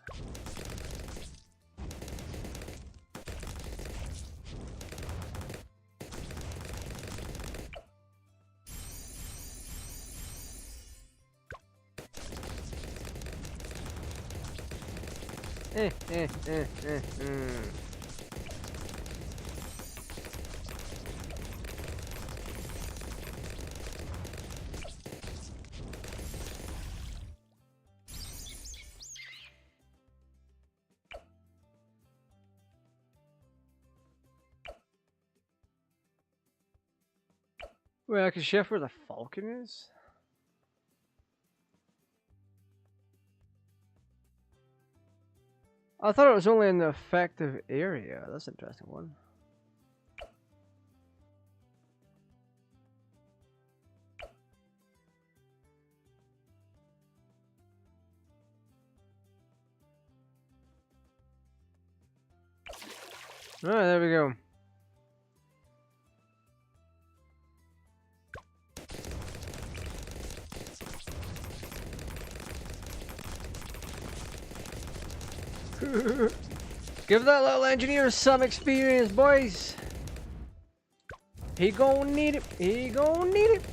Wait, I can shift where the falcon is? I thought it was only in the effective area. That's an interesting one. Alright, there we go. Give that little engineer some experience, boys. He gon' need it. He gon' need it.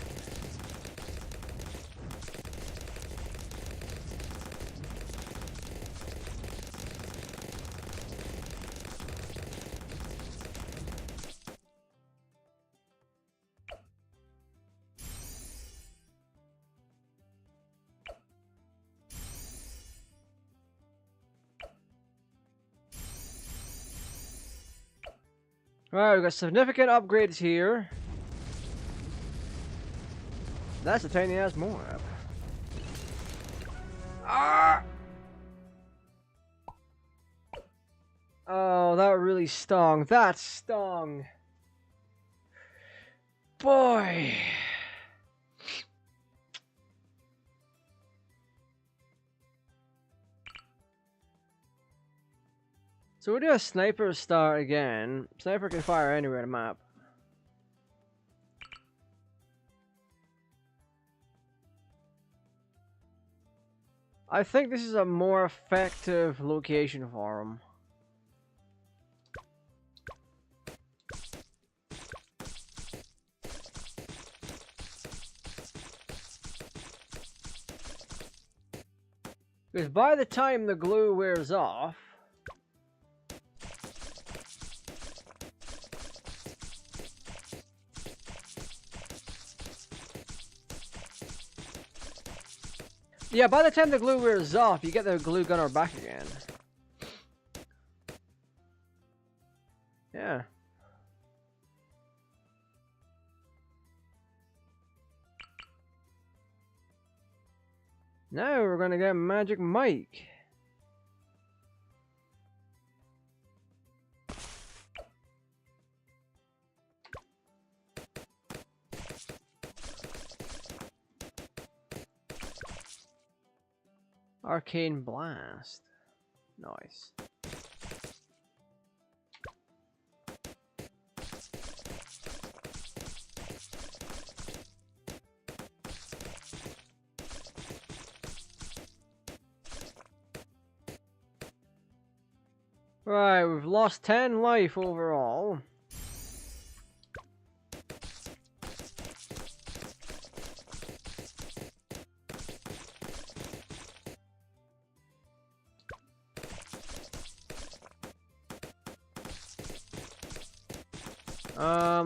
Alright, we've got significant upgrades here. That's a tiny ass Moab. Ah! Oh, that really stung. That stung. Boy. So we'll do a sniper start again. Sniper can fire anywhere on the map. I think this is a more effective location for him. Because by the time the glue wears off, yeah, by the time the glue wears off, you get the glue gunner back again. Yeah. Now we're gonna get Magic Mike. Arcane Blast. Nice. Right, we've lost 10 life overall.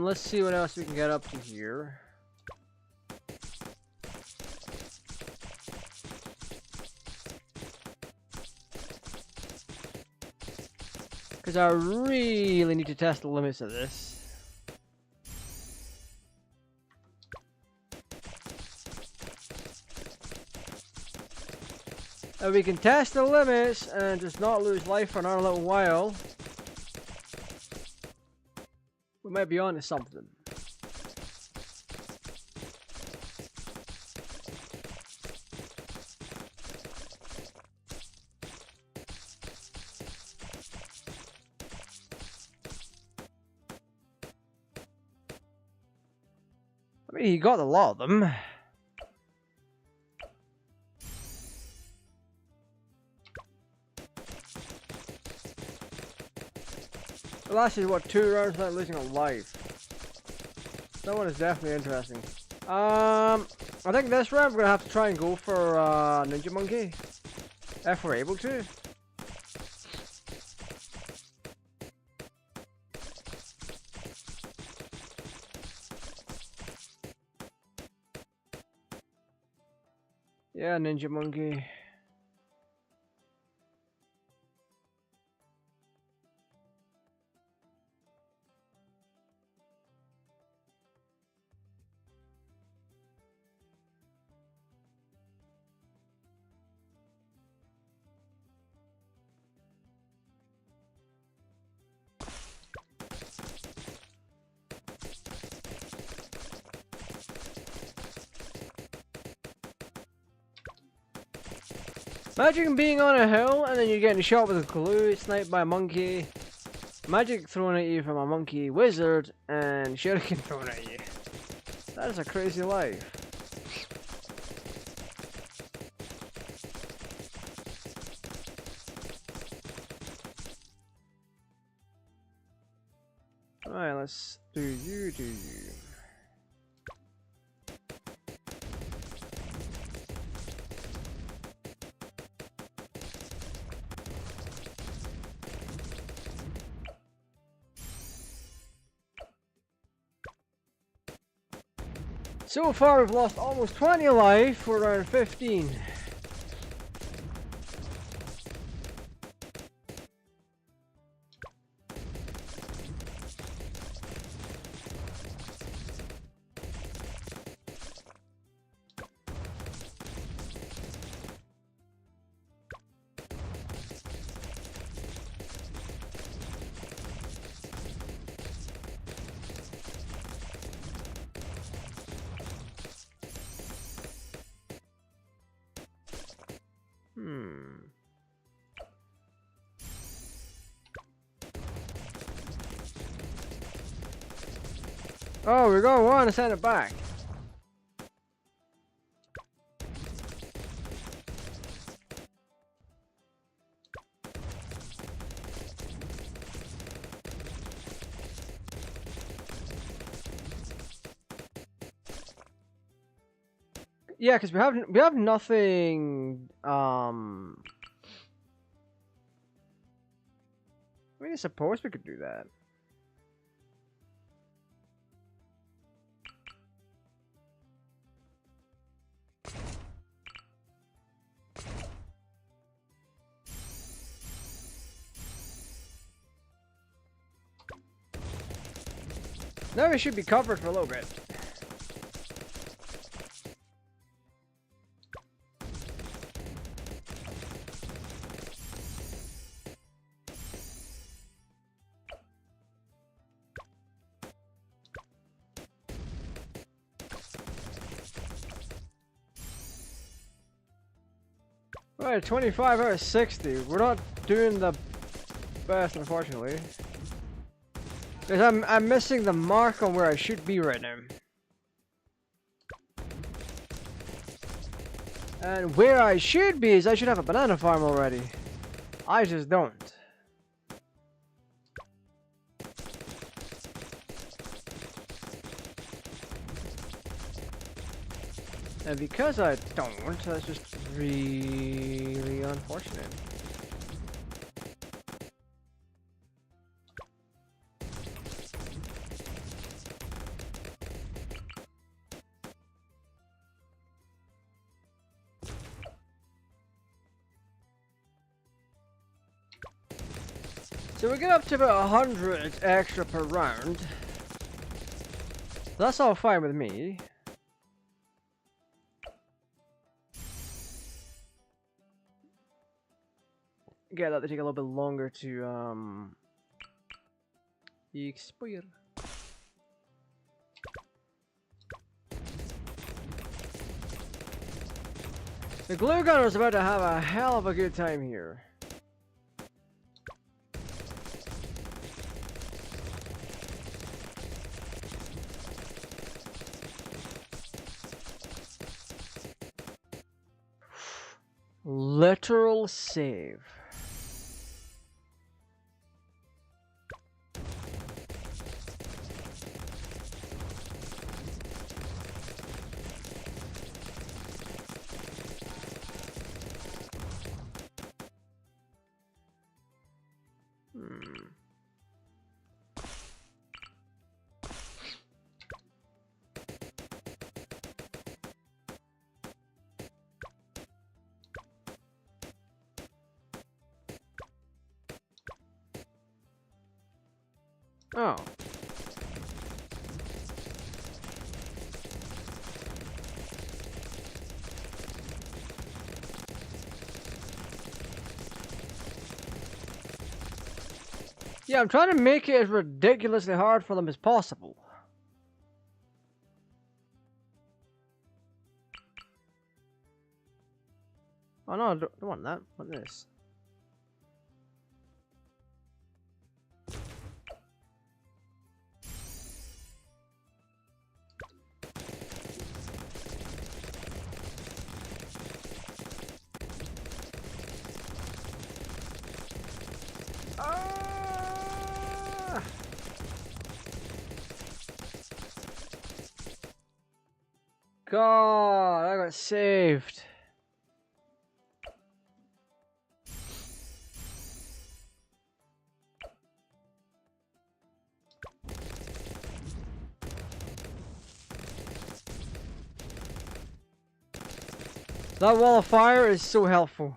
Let's see what else we can get up to here. Because I really need to test the limits of this. If we can test the limits and just not lose life for another little while, we might be on to something. I mean, he got a lot of them. The last is what, 2 rounds without losing a life. That one is definitely interesting. I think this round we're gonna have to try and go for Ninja Monkey, if we're able to. Yeah, Ninja Monkey. Imagine being on a hill and then you're getting shot with a glue, sniped by a monkey, magic thrown at you from a monkey wizard, and shuriken thrown at you. That is a crazy life. Alright, let's do you. So far we've lost almost 20 life, we're around 15. Oh, we're going one to send it back. Yeah, because we have nothing I suppose we could do that. Now we should be covered for a little bit. Right, 25 out of 60. We're not doing the best, unfortunately. Because I'm missing the mark on where I should be right now. And where I should be is I should have a banana farm already. I just don't. And because I don't, that's just really unfortunate. So we get up to about 100 extra per round. That's all fine with me. Yeah, that would take a little bit longer to expire. The glue gunner is about to have a hell of a good time here. Literal save. Oh. Yeah, I'm trying to make it as ridiculously hard for them as possible. Oh no, I don't want that. I want this. God, I got saved. That wall of fire is so helpful.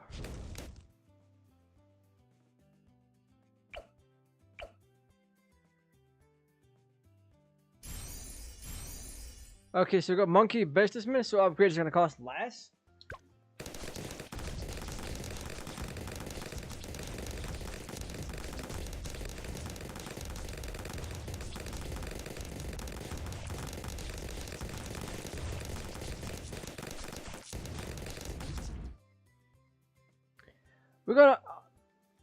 Okay, so we got monkey businessman, so upgrades are gonna cost less. We got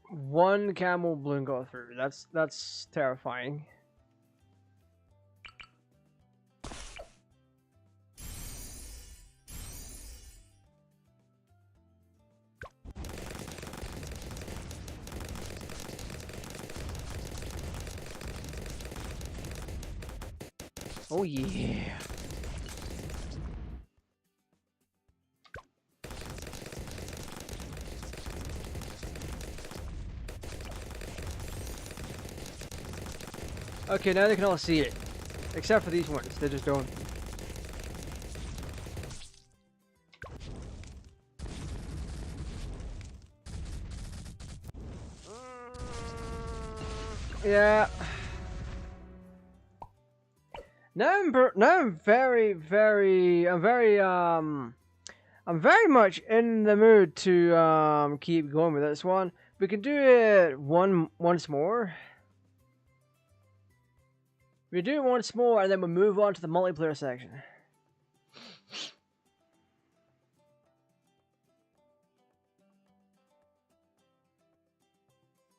one camel balloon go through. That's terrifying. Oh yeah. Okay, now they can all see it. Except for these ones, they just don't. Yeah. Now I'm very much in the mood to keep going with this one. We can do it once more. We do it once more, and then we'll move on to the multiplayer section.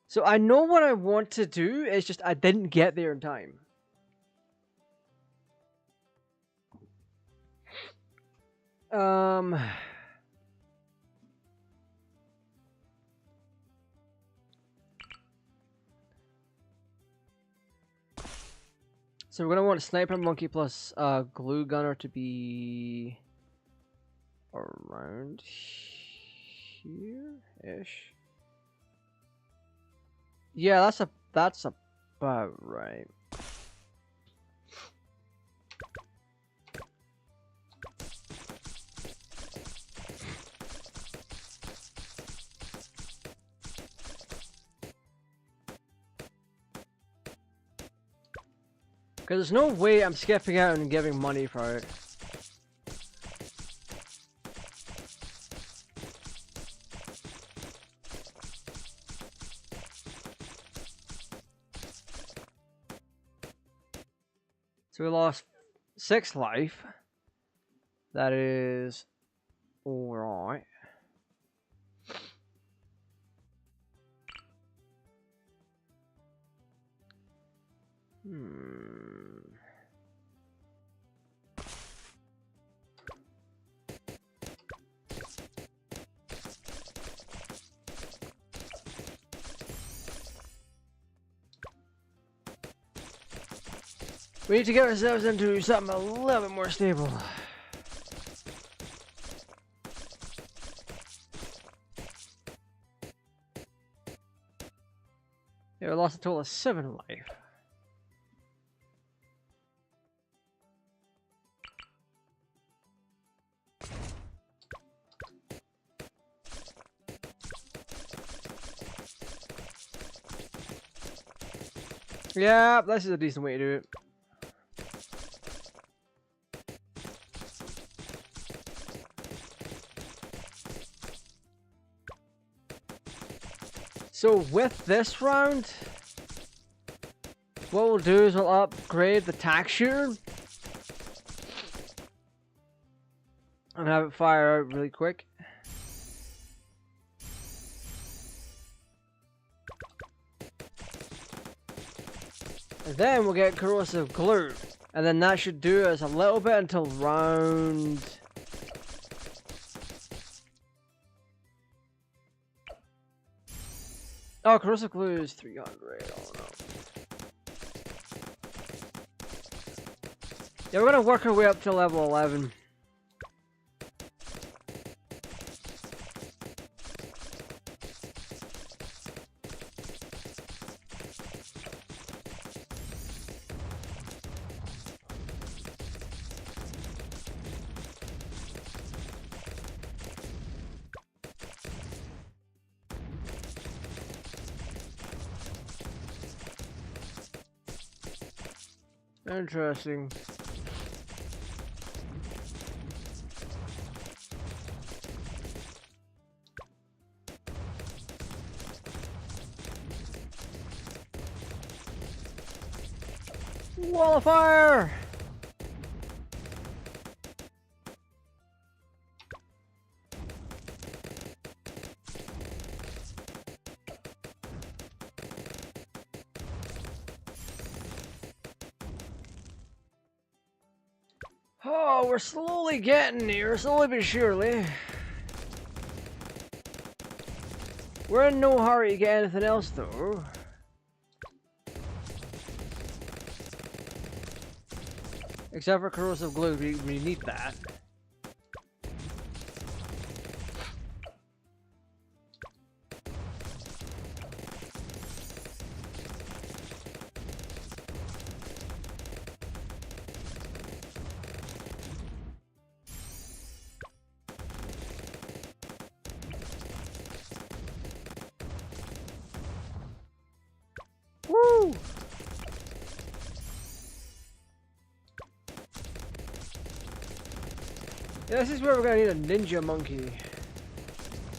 So I know what I want to do, it's just I didn't get there in time. So we're gonna want Sniper Monkey plus Glue Gunner to be around here-ish. Yeah, that's about right. Because there's no way I'm skipping out and giving money for it. So we lost 6 life. That is alright. We need to get ourselves into something a little bit more stable. Yeah, we lost a total of 7 life. Yeah, this is a decent way to do it. So with this round, what we'll do is we'll upgrade the tack shooter and have it fire out really quick. And then we'll get corrosive glue, and then that should do us a little bit until round... Oh, corrosive glue is 300. Oh no. Yeah, we're gonna work our way up to level 11. Interesting. Wall of fire! Oh, we're slowly getting here, slowly but surely. We're in no hurry to get anything else, though. Except for corrosive glue, we need that. Yeah, this is where we're gonna need a ninja monkey.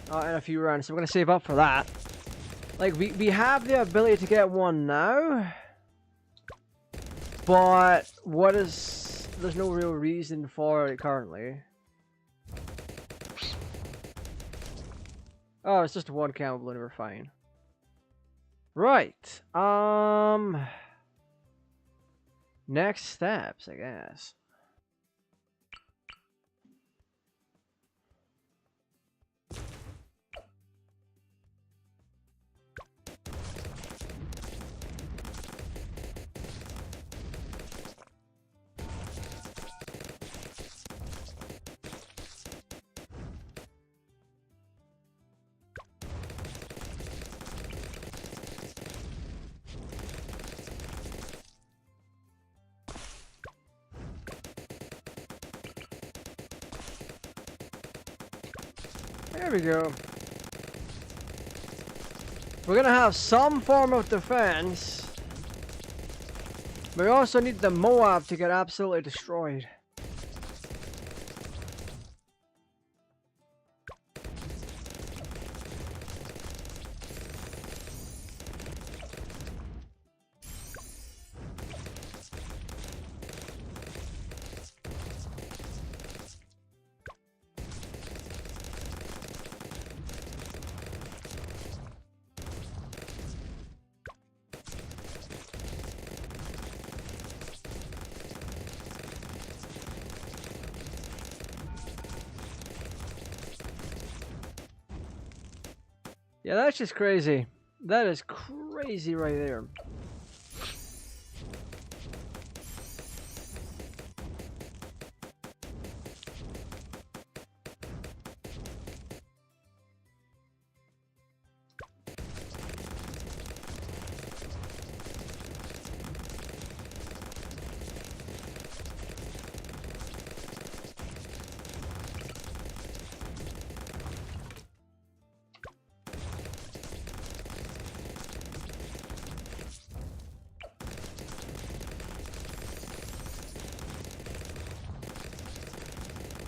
In a few rounds, so we're gonna save up for that. Like, we have the ability to get one now. But there's no real reason for it currently. Oh, it's just one camel balloon, we're fine. Right. Next steps, I guess. There we go. We're gonna have some form of defense. But we also need the Moab to get absolutely destroyed. Yeah, that's just crazy. That is crazy right there.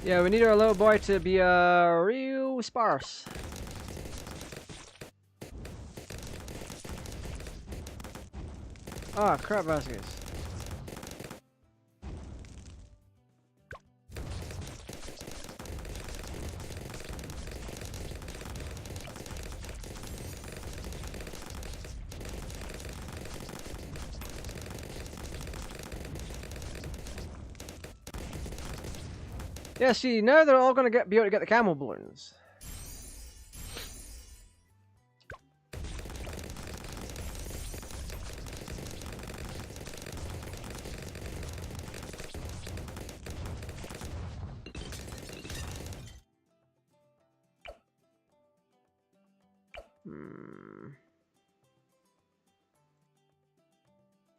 Yeah, we need our little boy to be real sparse. Ah, crap baskets. Yeah, see, now they're all gonna be able to get the camel balloons.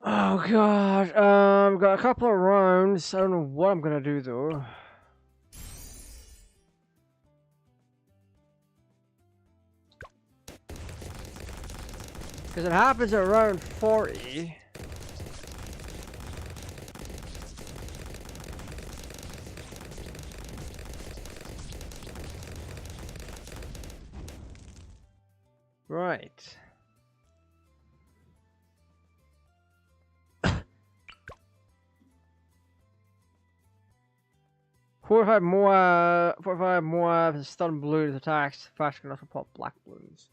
Oh god, got a couple of rounds. I don't know what I'm gonna do though. Because it happens at round 40. Right. Four or five more stun balloons attacks faster enough to pop black balloons.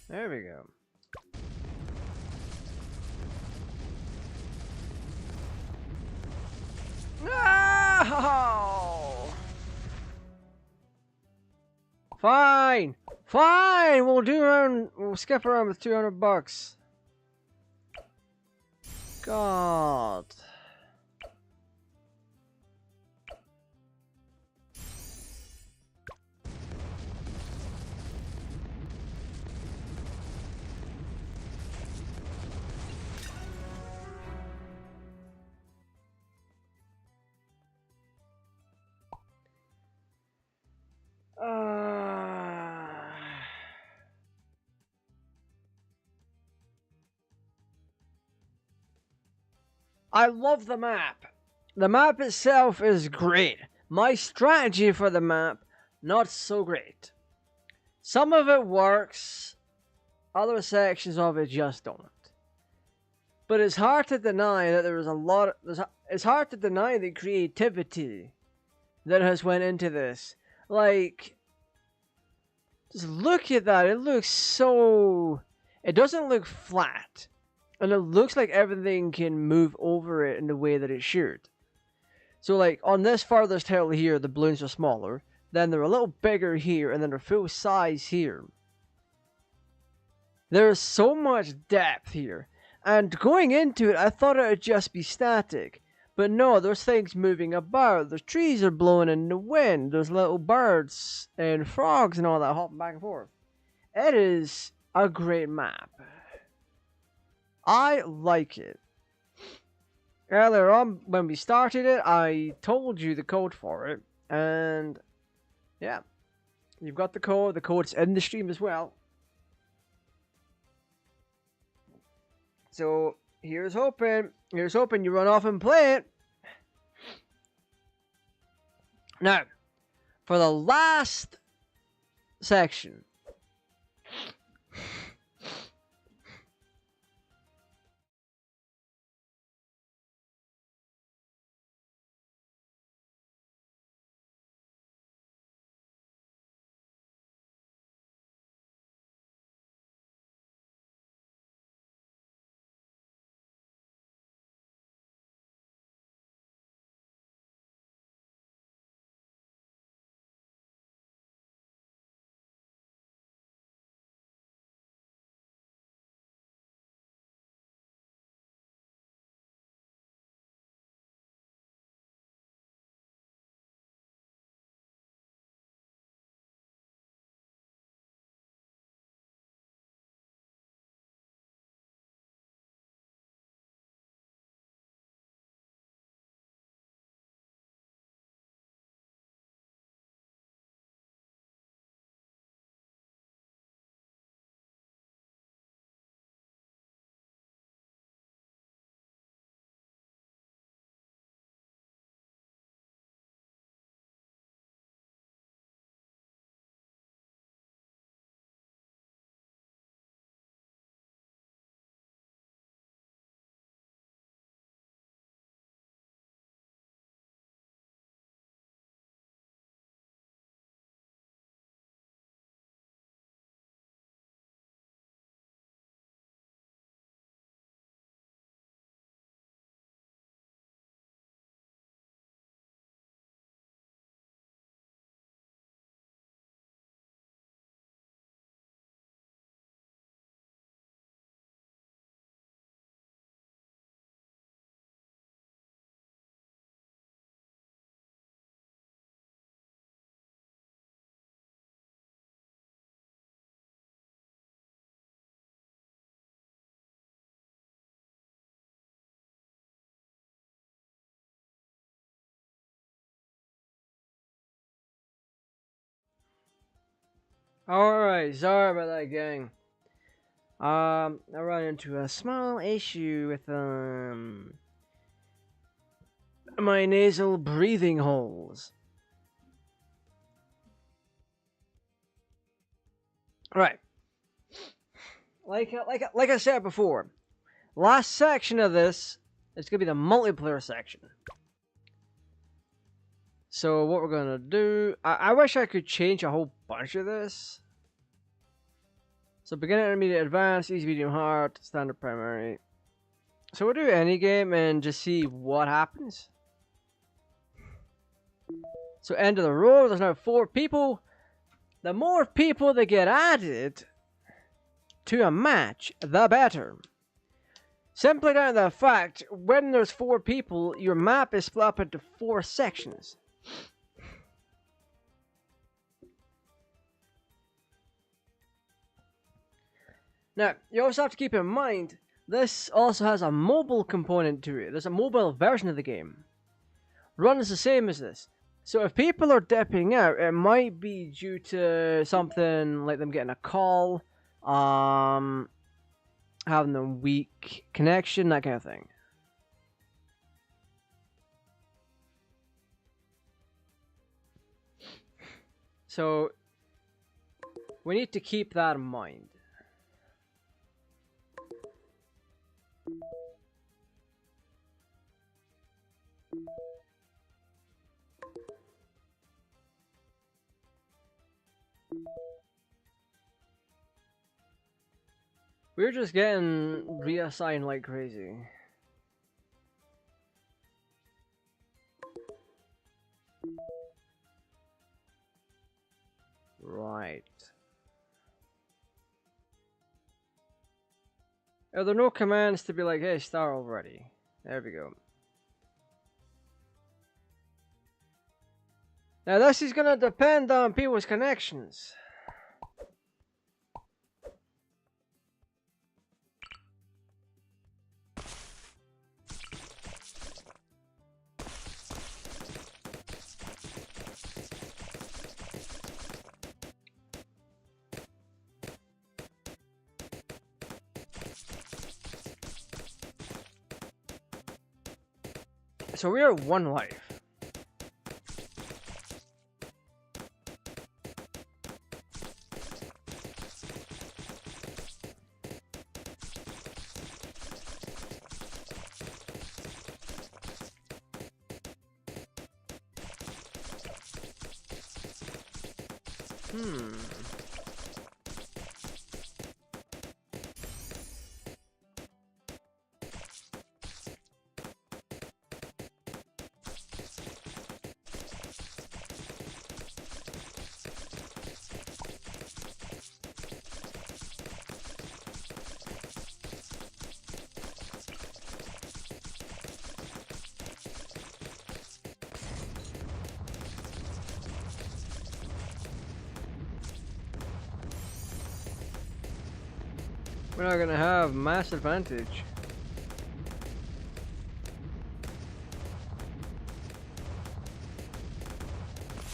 There we go. No! Fine! Fine! We'll skip around with 200 bucks. God. I love the map. The map itself is great. My strategy for the map, not so great. Some of it works, other sections of it just don't. But it's hard to deny that there is a lot. It's hard to deny the creativity that has went into this. Like, just look at that. It looks so. It doesn't look flat, and it looks like everything can move over it in the way that it should. So, like on this farthest hill here, the balloons are smaller. Then they're a little bigger here, and then they're full size here. There's so much depth here. And going into it, I thought it would just be static. But no, there's things moving about. There's trees are blowing in the wind. There's little birds and frogs and all that hopping back and forth. It is a great map. I like it. Earlier on, when we started it, I told you the code for it. And yeah, you've got the code. The code's in the stream as well. So, here's hoping you run off and play it. Now, for the last section. Alright, sorry about that, gang. I ran into a small issue with my nasal breathing holes. Right. Like I said before, last section of this is gonna be the multiplayer section. So what we're gonna do, I wish I could change a whole bunch of this. So beginner, intermediate, advanced, easy, medium, hard, standard, primary. So we'll do any game and just see what happens. So end of the road, there's now 4 people. The more people that get added to a match, the better. Simply down to the fact, when there's 4 people, your map is split up into 4 sections. Now, you also have to keep in mind, this also has a mobile component to it. There's a mobile version of the game. Runs the same as this. So if people are dipping out, it might be due to something like them getting a call, having a weak connection, that kind of thing. So we need to keep that in mind. We're just getting reassigned like crazy. Right. Are there no commands to be like, hey, start already? There we go. Now this is gonna depend on people's connections. So we are one life. We're not gonna have mass advantage.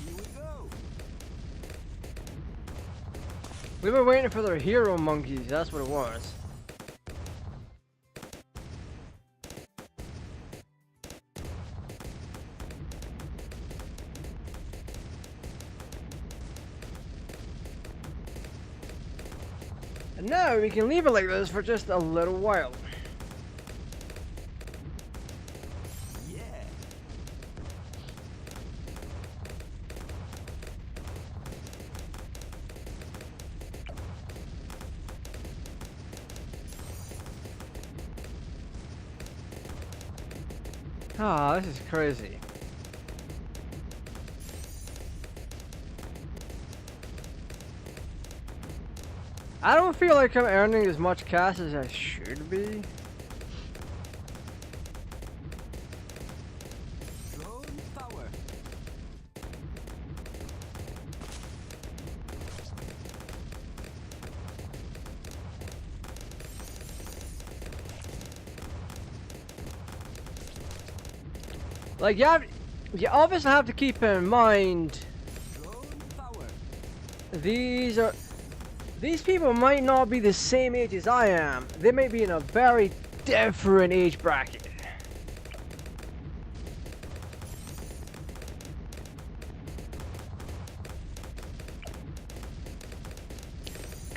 Here we go. We were waiting for their hero monkeys, that's what it was. And now we can leave it like this for just a little while. Yeah. Ah, this is crazy. I don't feel like I'm earning as much cash as I should be. Drone power. Like, you obviously have to keep in mind Drone power. these people might not be the same age as I am. They may be in a very different age bracket.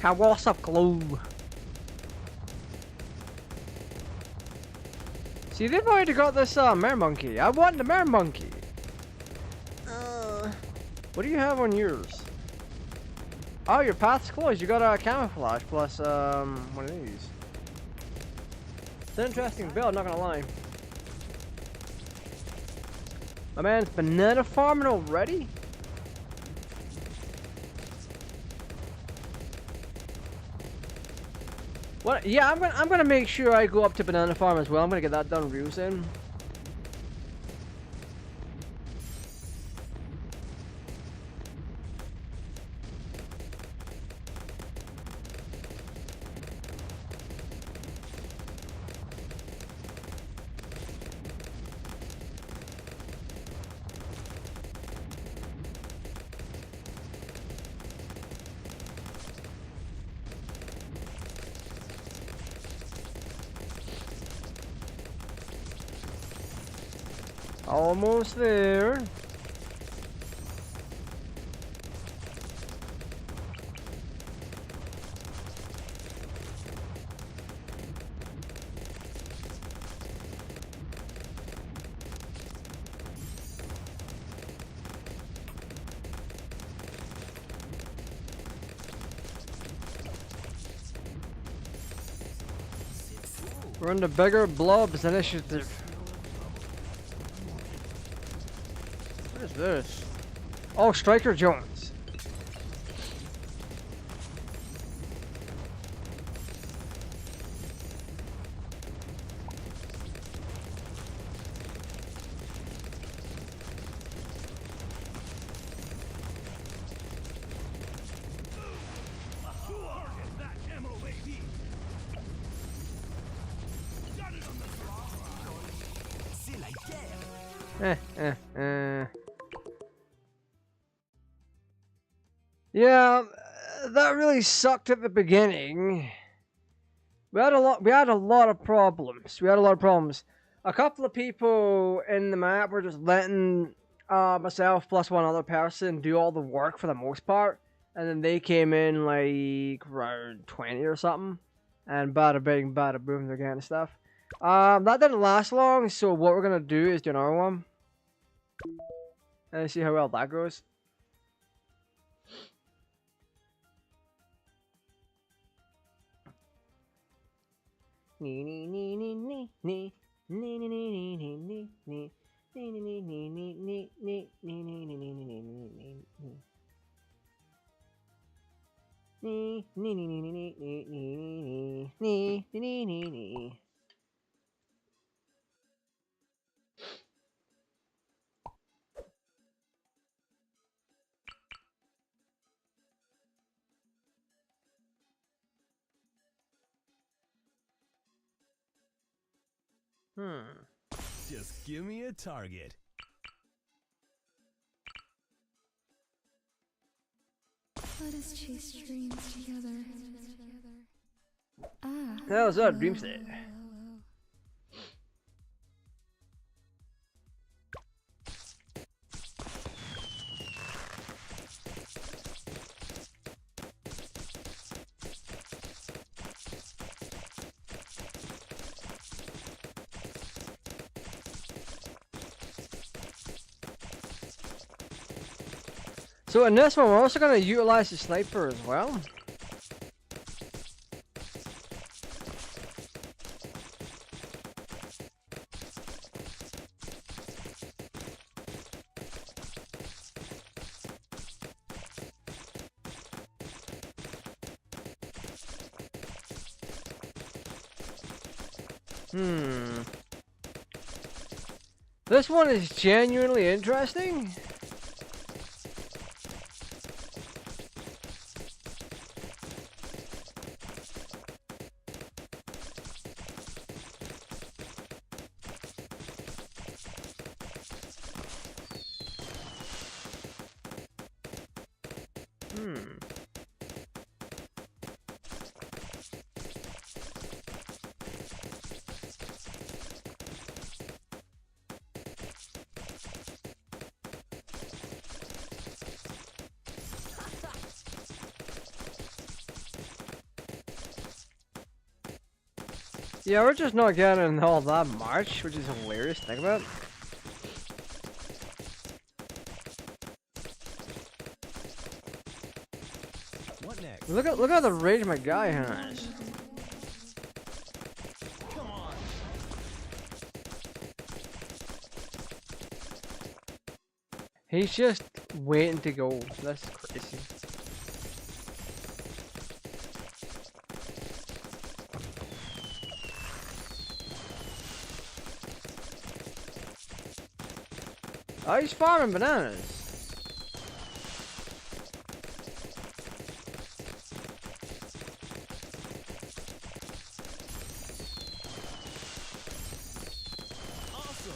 What's up, Glue? See, they've already got this mare monkey. I want the mare monkey. What do you have on yours? Oh, your path's closed. You got a camouflage plus one of these. It's an interesting build, not gonna lie. My man's banana farming already? What? Yeah, I'm gonna make sure I go up to banana farm as well. I'm gonna get that done real soon. Almost there. We're in the bigger blobs initiative. What is this? Oh, Striker Jones. C'est la guerre. Yeah, that really sucked at the beginning. We had a lot of problems. A couple of people in the map were just letting myself plus one other person do all the work for the most part, and then they came in like around 20 or something, and bada bing, bada boom, they're getting stuff. That didn't last long, so what we're gonna do is do another one and see how well that goes. Just give me a target. Let us chase dreams together. Ah. That was our dream state. So in this one, we're also going to utilize the sniper as well. This one is genuinely interesting. Yeah, we're just not getting all that much, which is hilarious to think about. What next? Look at the rage my guy has. Come on. He's just waiting to go. That's crazy. Oh, he's farming bananas. Awesome.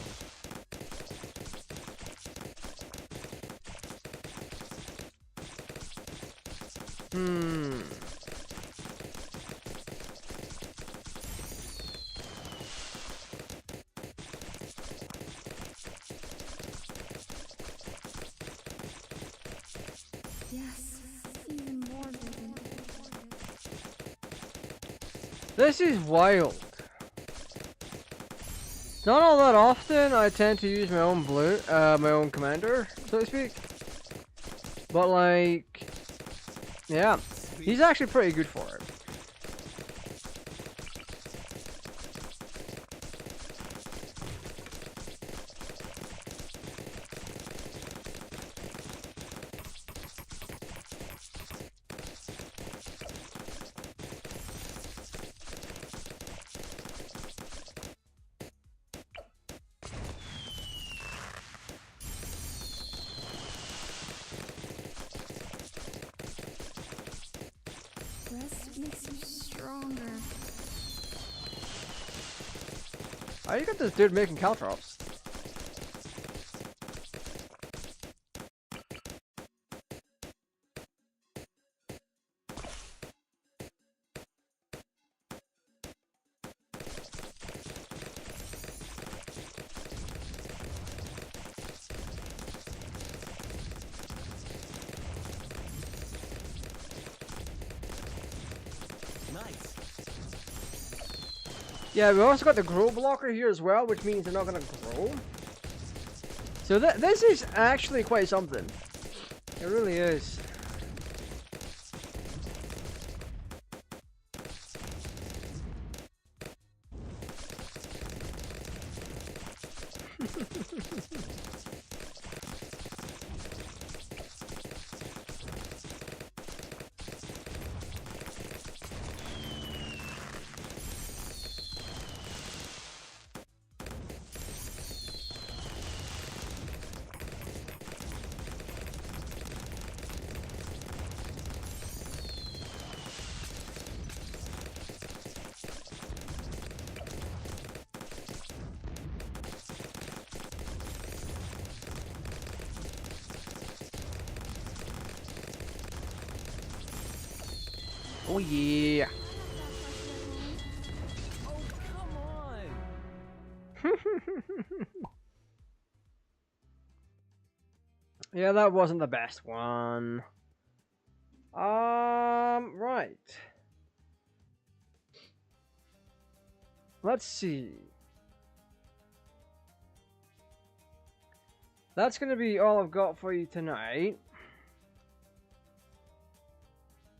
This is wild. Not all that often I tend to use my own my own commander, so to speak. But like, yeah, he's actually pretty good for it. Rest makes you stronger. Oh, you got this dude making caltrops. Nice. Yeah, we also got the grow blocker here as well, which means they're not gonna grow. So this is actually quite something. It really is. Oh yeah. Oh, come on. Yeah, that wasn't the best one. Right. Let's see. That's gonna be all I've got for you tonight.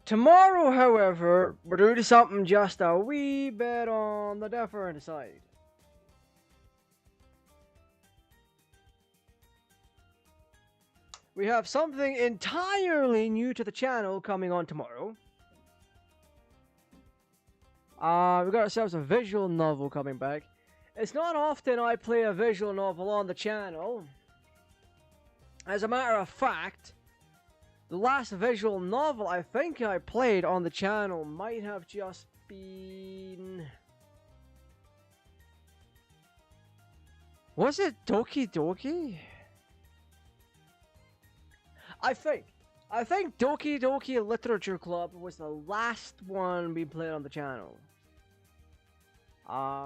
Tomorrow, however, we're doing something just a wee bit on the different side. We have something entirely new to the channel coming on tomorrow. We got ourselves a visual novel coming back. It's not often I play a visual novel on the channel. As a matter of fact, the last visual novel I think I played on the channel might have just been... Was it Doki Doki? I think Doki Doki Literature Club was the last one we played on the channel. I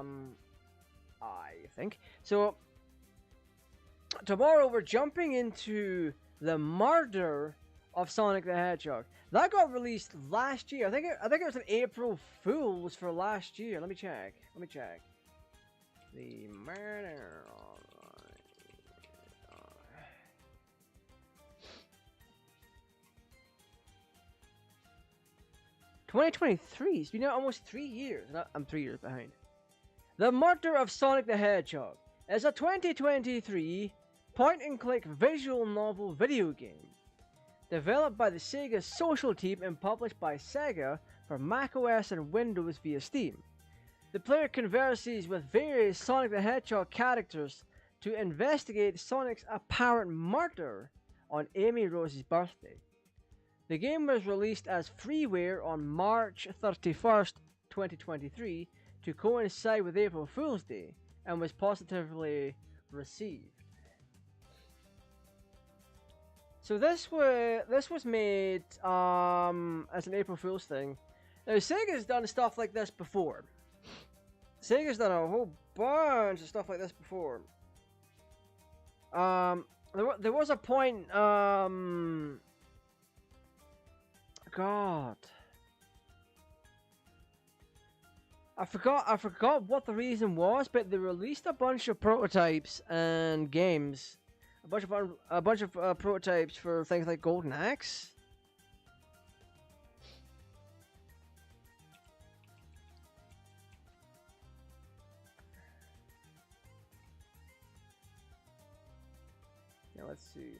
think. So, tomorrow we're jumping into the murder of Sonic the Hedgehog. That got released last year. I think it was an April Fool's for last year. Let me check. The murder of... 2023. It's been almost 3 years. I'm 3 years behind. The Murder of Sonic the Hedgehog is a 2023 point-and-click visual novel video game developed by the Sega Social Team and published by Sega for macOS and Windows via Steam. The player converses with various Sonic the Hedgehog characters to investigate Sonic's apparent murder on Amy Rose's birthday. The game was released as freeware on March 31st, 2023 to coincide with April Fool's Day and was positively received. So this was made as an April Fool's thing. Now Sega's done stuff like this before. Sega's done a whole bunch of stuff like this before. There was a point God. I forgot what the reason was, but they released a bunch of prototypes and games, a bunch of prototypes for things like Golden Axe. Now let's see.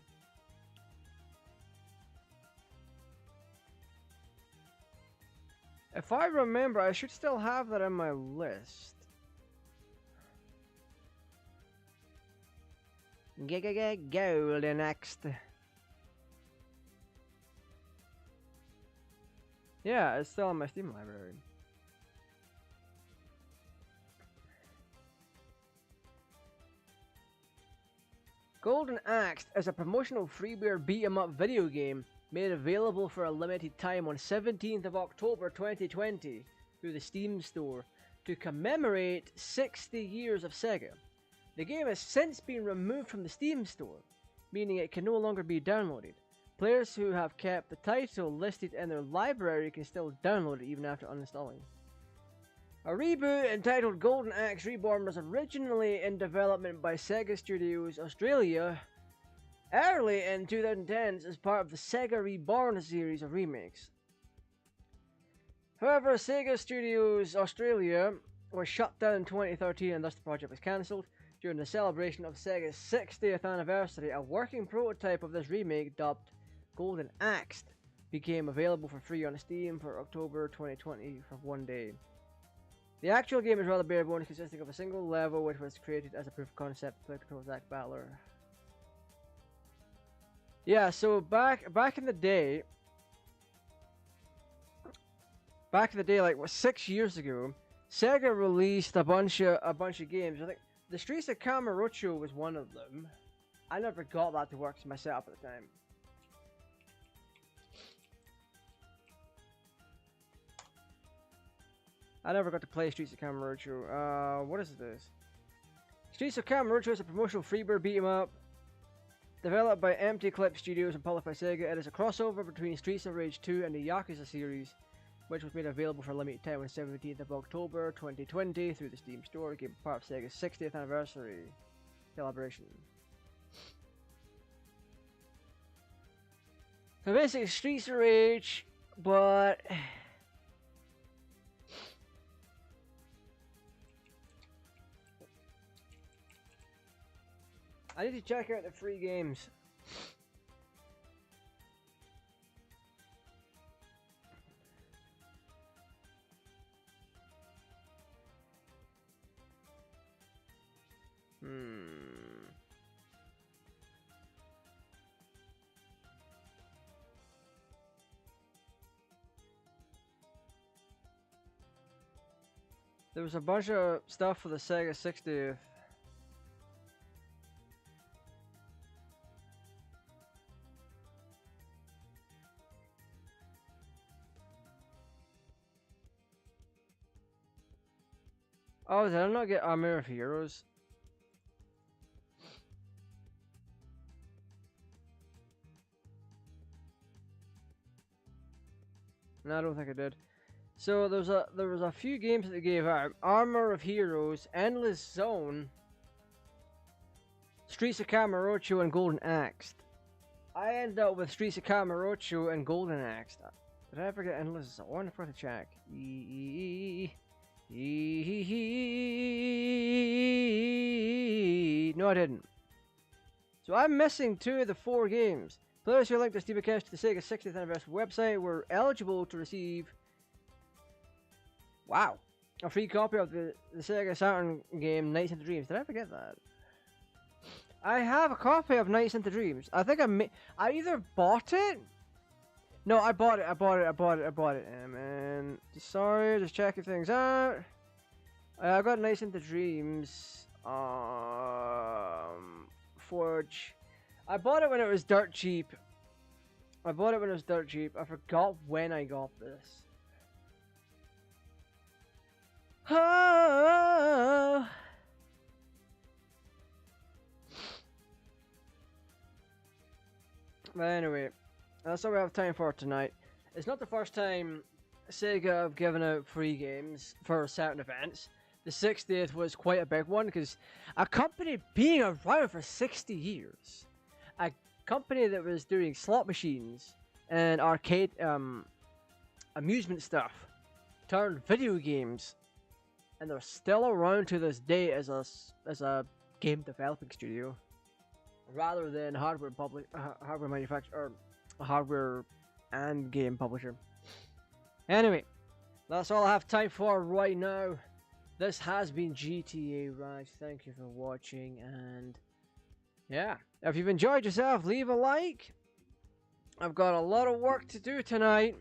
If I remember, I should still have that on my list. Golden Axe. Yeah, it's still in my Steam library. Golden Axe is a promotional freeware beat-em-up video game made available for a limited time on 17th of October 2020 through the Steam store to commemorate 60 years of Sega. The game has since been removed from the Steam store, meaning it can no longer be downloaded. Players who have kept the title listed in their library can still download it even after uninstalling. A reboot entitled Golden Axe Reborn was originally in development by Sega Studios Australia early in 2010s as part of the Sega Reborn series of remakes. However, Sega Studios Australia was shut down in 2013 and thus the project was cancelled. During the celebration of Sega's 60th anniversary, a working prototype of this remake dubbed Golden Axe became available for free on Steam for October 2020 for 1 day. The actual game is rather bare bones, consisting of a single level which was created as a proof of concept to control Zack Battler. Yeah, so back in the day, like what, 6 years ago, Sega released a bunch of games. I think the Streets of Kamurocho was one of them. I never got that to work myself at the time. I never got to play Streets of Kamurocho. What is this? Streets of Kamurocho is a promotional freeware beat-em-up developed by Empty Clip Studios and published by Sega. It is a crossover between Streets of Rage 2 and the Yakuza series, which was made available for a limited time on 17th of October 2020 through the Steam store. The game part of Sega's 60th anniversary celebration. So basically, Streets of Rage, but I need to check out the free games. There was a bunch of stuff for the Sega 60th. Oh, did I not get Armor of Heroes? No, I don't think I did. So there was a few games that they gave out: Armor of Heroes, Endless Zone, Streets of Kamurocho, and Golden Axe. I ended up with Streets of Kamurocho and Golden Axe. Did I ever get Endless Zone? I forgot to check. No, I didn't. So I'm missing 2 of the 4 games. Players who linked their Steam accounts to the Sega 60th anniversary website were eligible to receive, wow, a free copy of the Sega Saturn game Nights into Dreams. Did I forget that? I have a copy of Nights into Dreams. I think I either bought it. No, I bought it. And sorry, just checking things out. I got Nights into Dreams. Forge. I bought it when it was dirt cheap. I forgot when I got this. Oh. But anyway, that's all we have time for tonight. It's not the first time Sega have given out free games for certain events. The 60th was quite a big one because a company being around for 60 years, a company that was doing slot machines and arcade amusement stuff, turned video games, and they're still around to this day as a game developing studio, rather than hardware manufacturer, or hardware and game publisher. Anyway, that's all I have time for right now. This has been GTA Raj. Thank you for watching, and yeah, if you've enjoyed yourself, leave a like. I've got a lot of work to do tonight.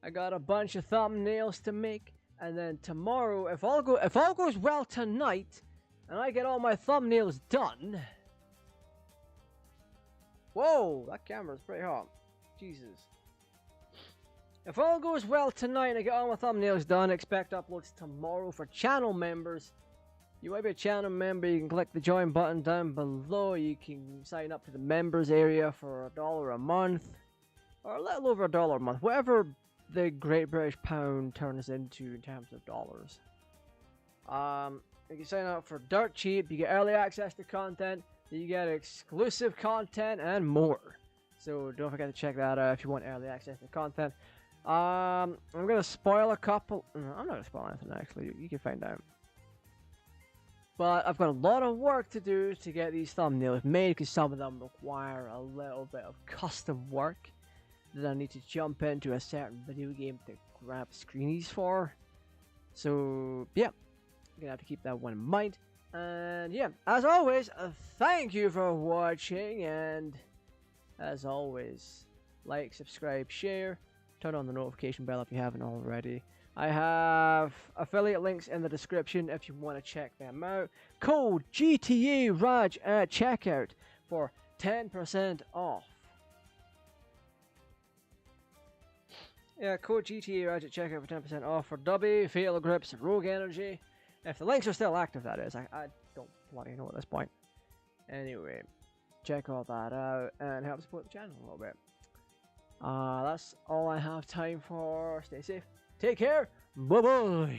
I got a bunch of thumbnails to make, and then tomorrow, if all goes well tonight, and I get all my thumbnails done. Whoa, that camera's pretty hot. Jesus. If all goes well tonight and I get all my thumbnails done, expect uploads tomorrow for channel members. You might be a channel member, you can click the join button down below. You can sign up to the members area for $1 a month, or a little over $1 a month, whatever the Great British Pound turns into in terms of dollars. You can sign up for dirt cheap, you get early access to content, you get exclusive content, and more. So don't forget to check that out if you want early access to content. I'm gonna spoil a couple. No, I'm not gonna spoil anything actually. You can find out. But I've got a lot of work to do to get these thumbnails made because some of them require a little bit of custom work that I need to jump into a certain video game to grab screenies for. So yeah, I'm gonna have to keep that one in mind. And yeah, as always, thank you for watching, and as always, like, subscribe, share. Turn on the notification bell if you haven't already. I have affiliate links in the description if you want to check them out. Code GTARaj at checkout for 10% off. Yeah, code GTARaj at checkout for 10% off for Dubby, Fatal Grips, Rogue Energy. If the links are still active, that is. I don't bloody know at this point. Anyway, check all that out and help support the channel a little bit. That's all I have time for. Stay safe. Take care. Bye-bye.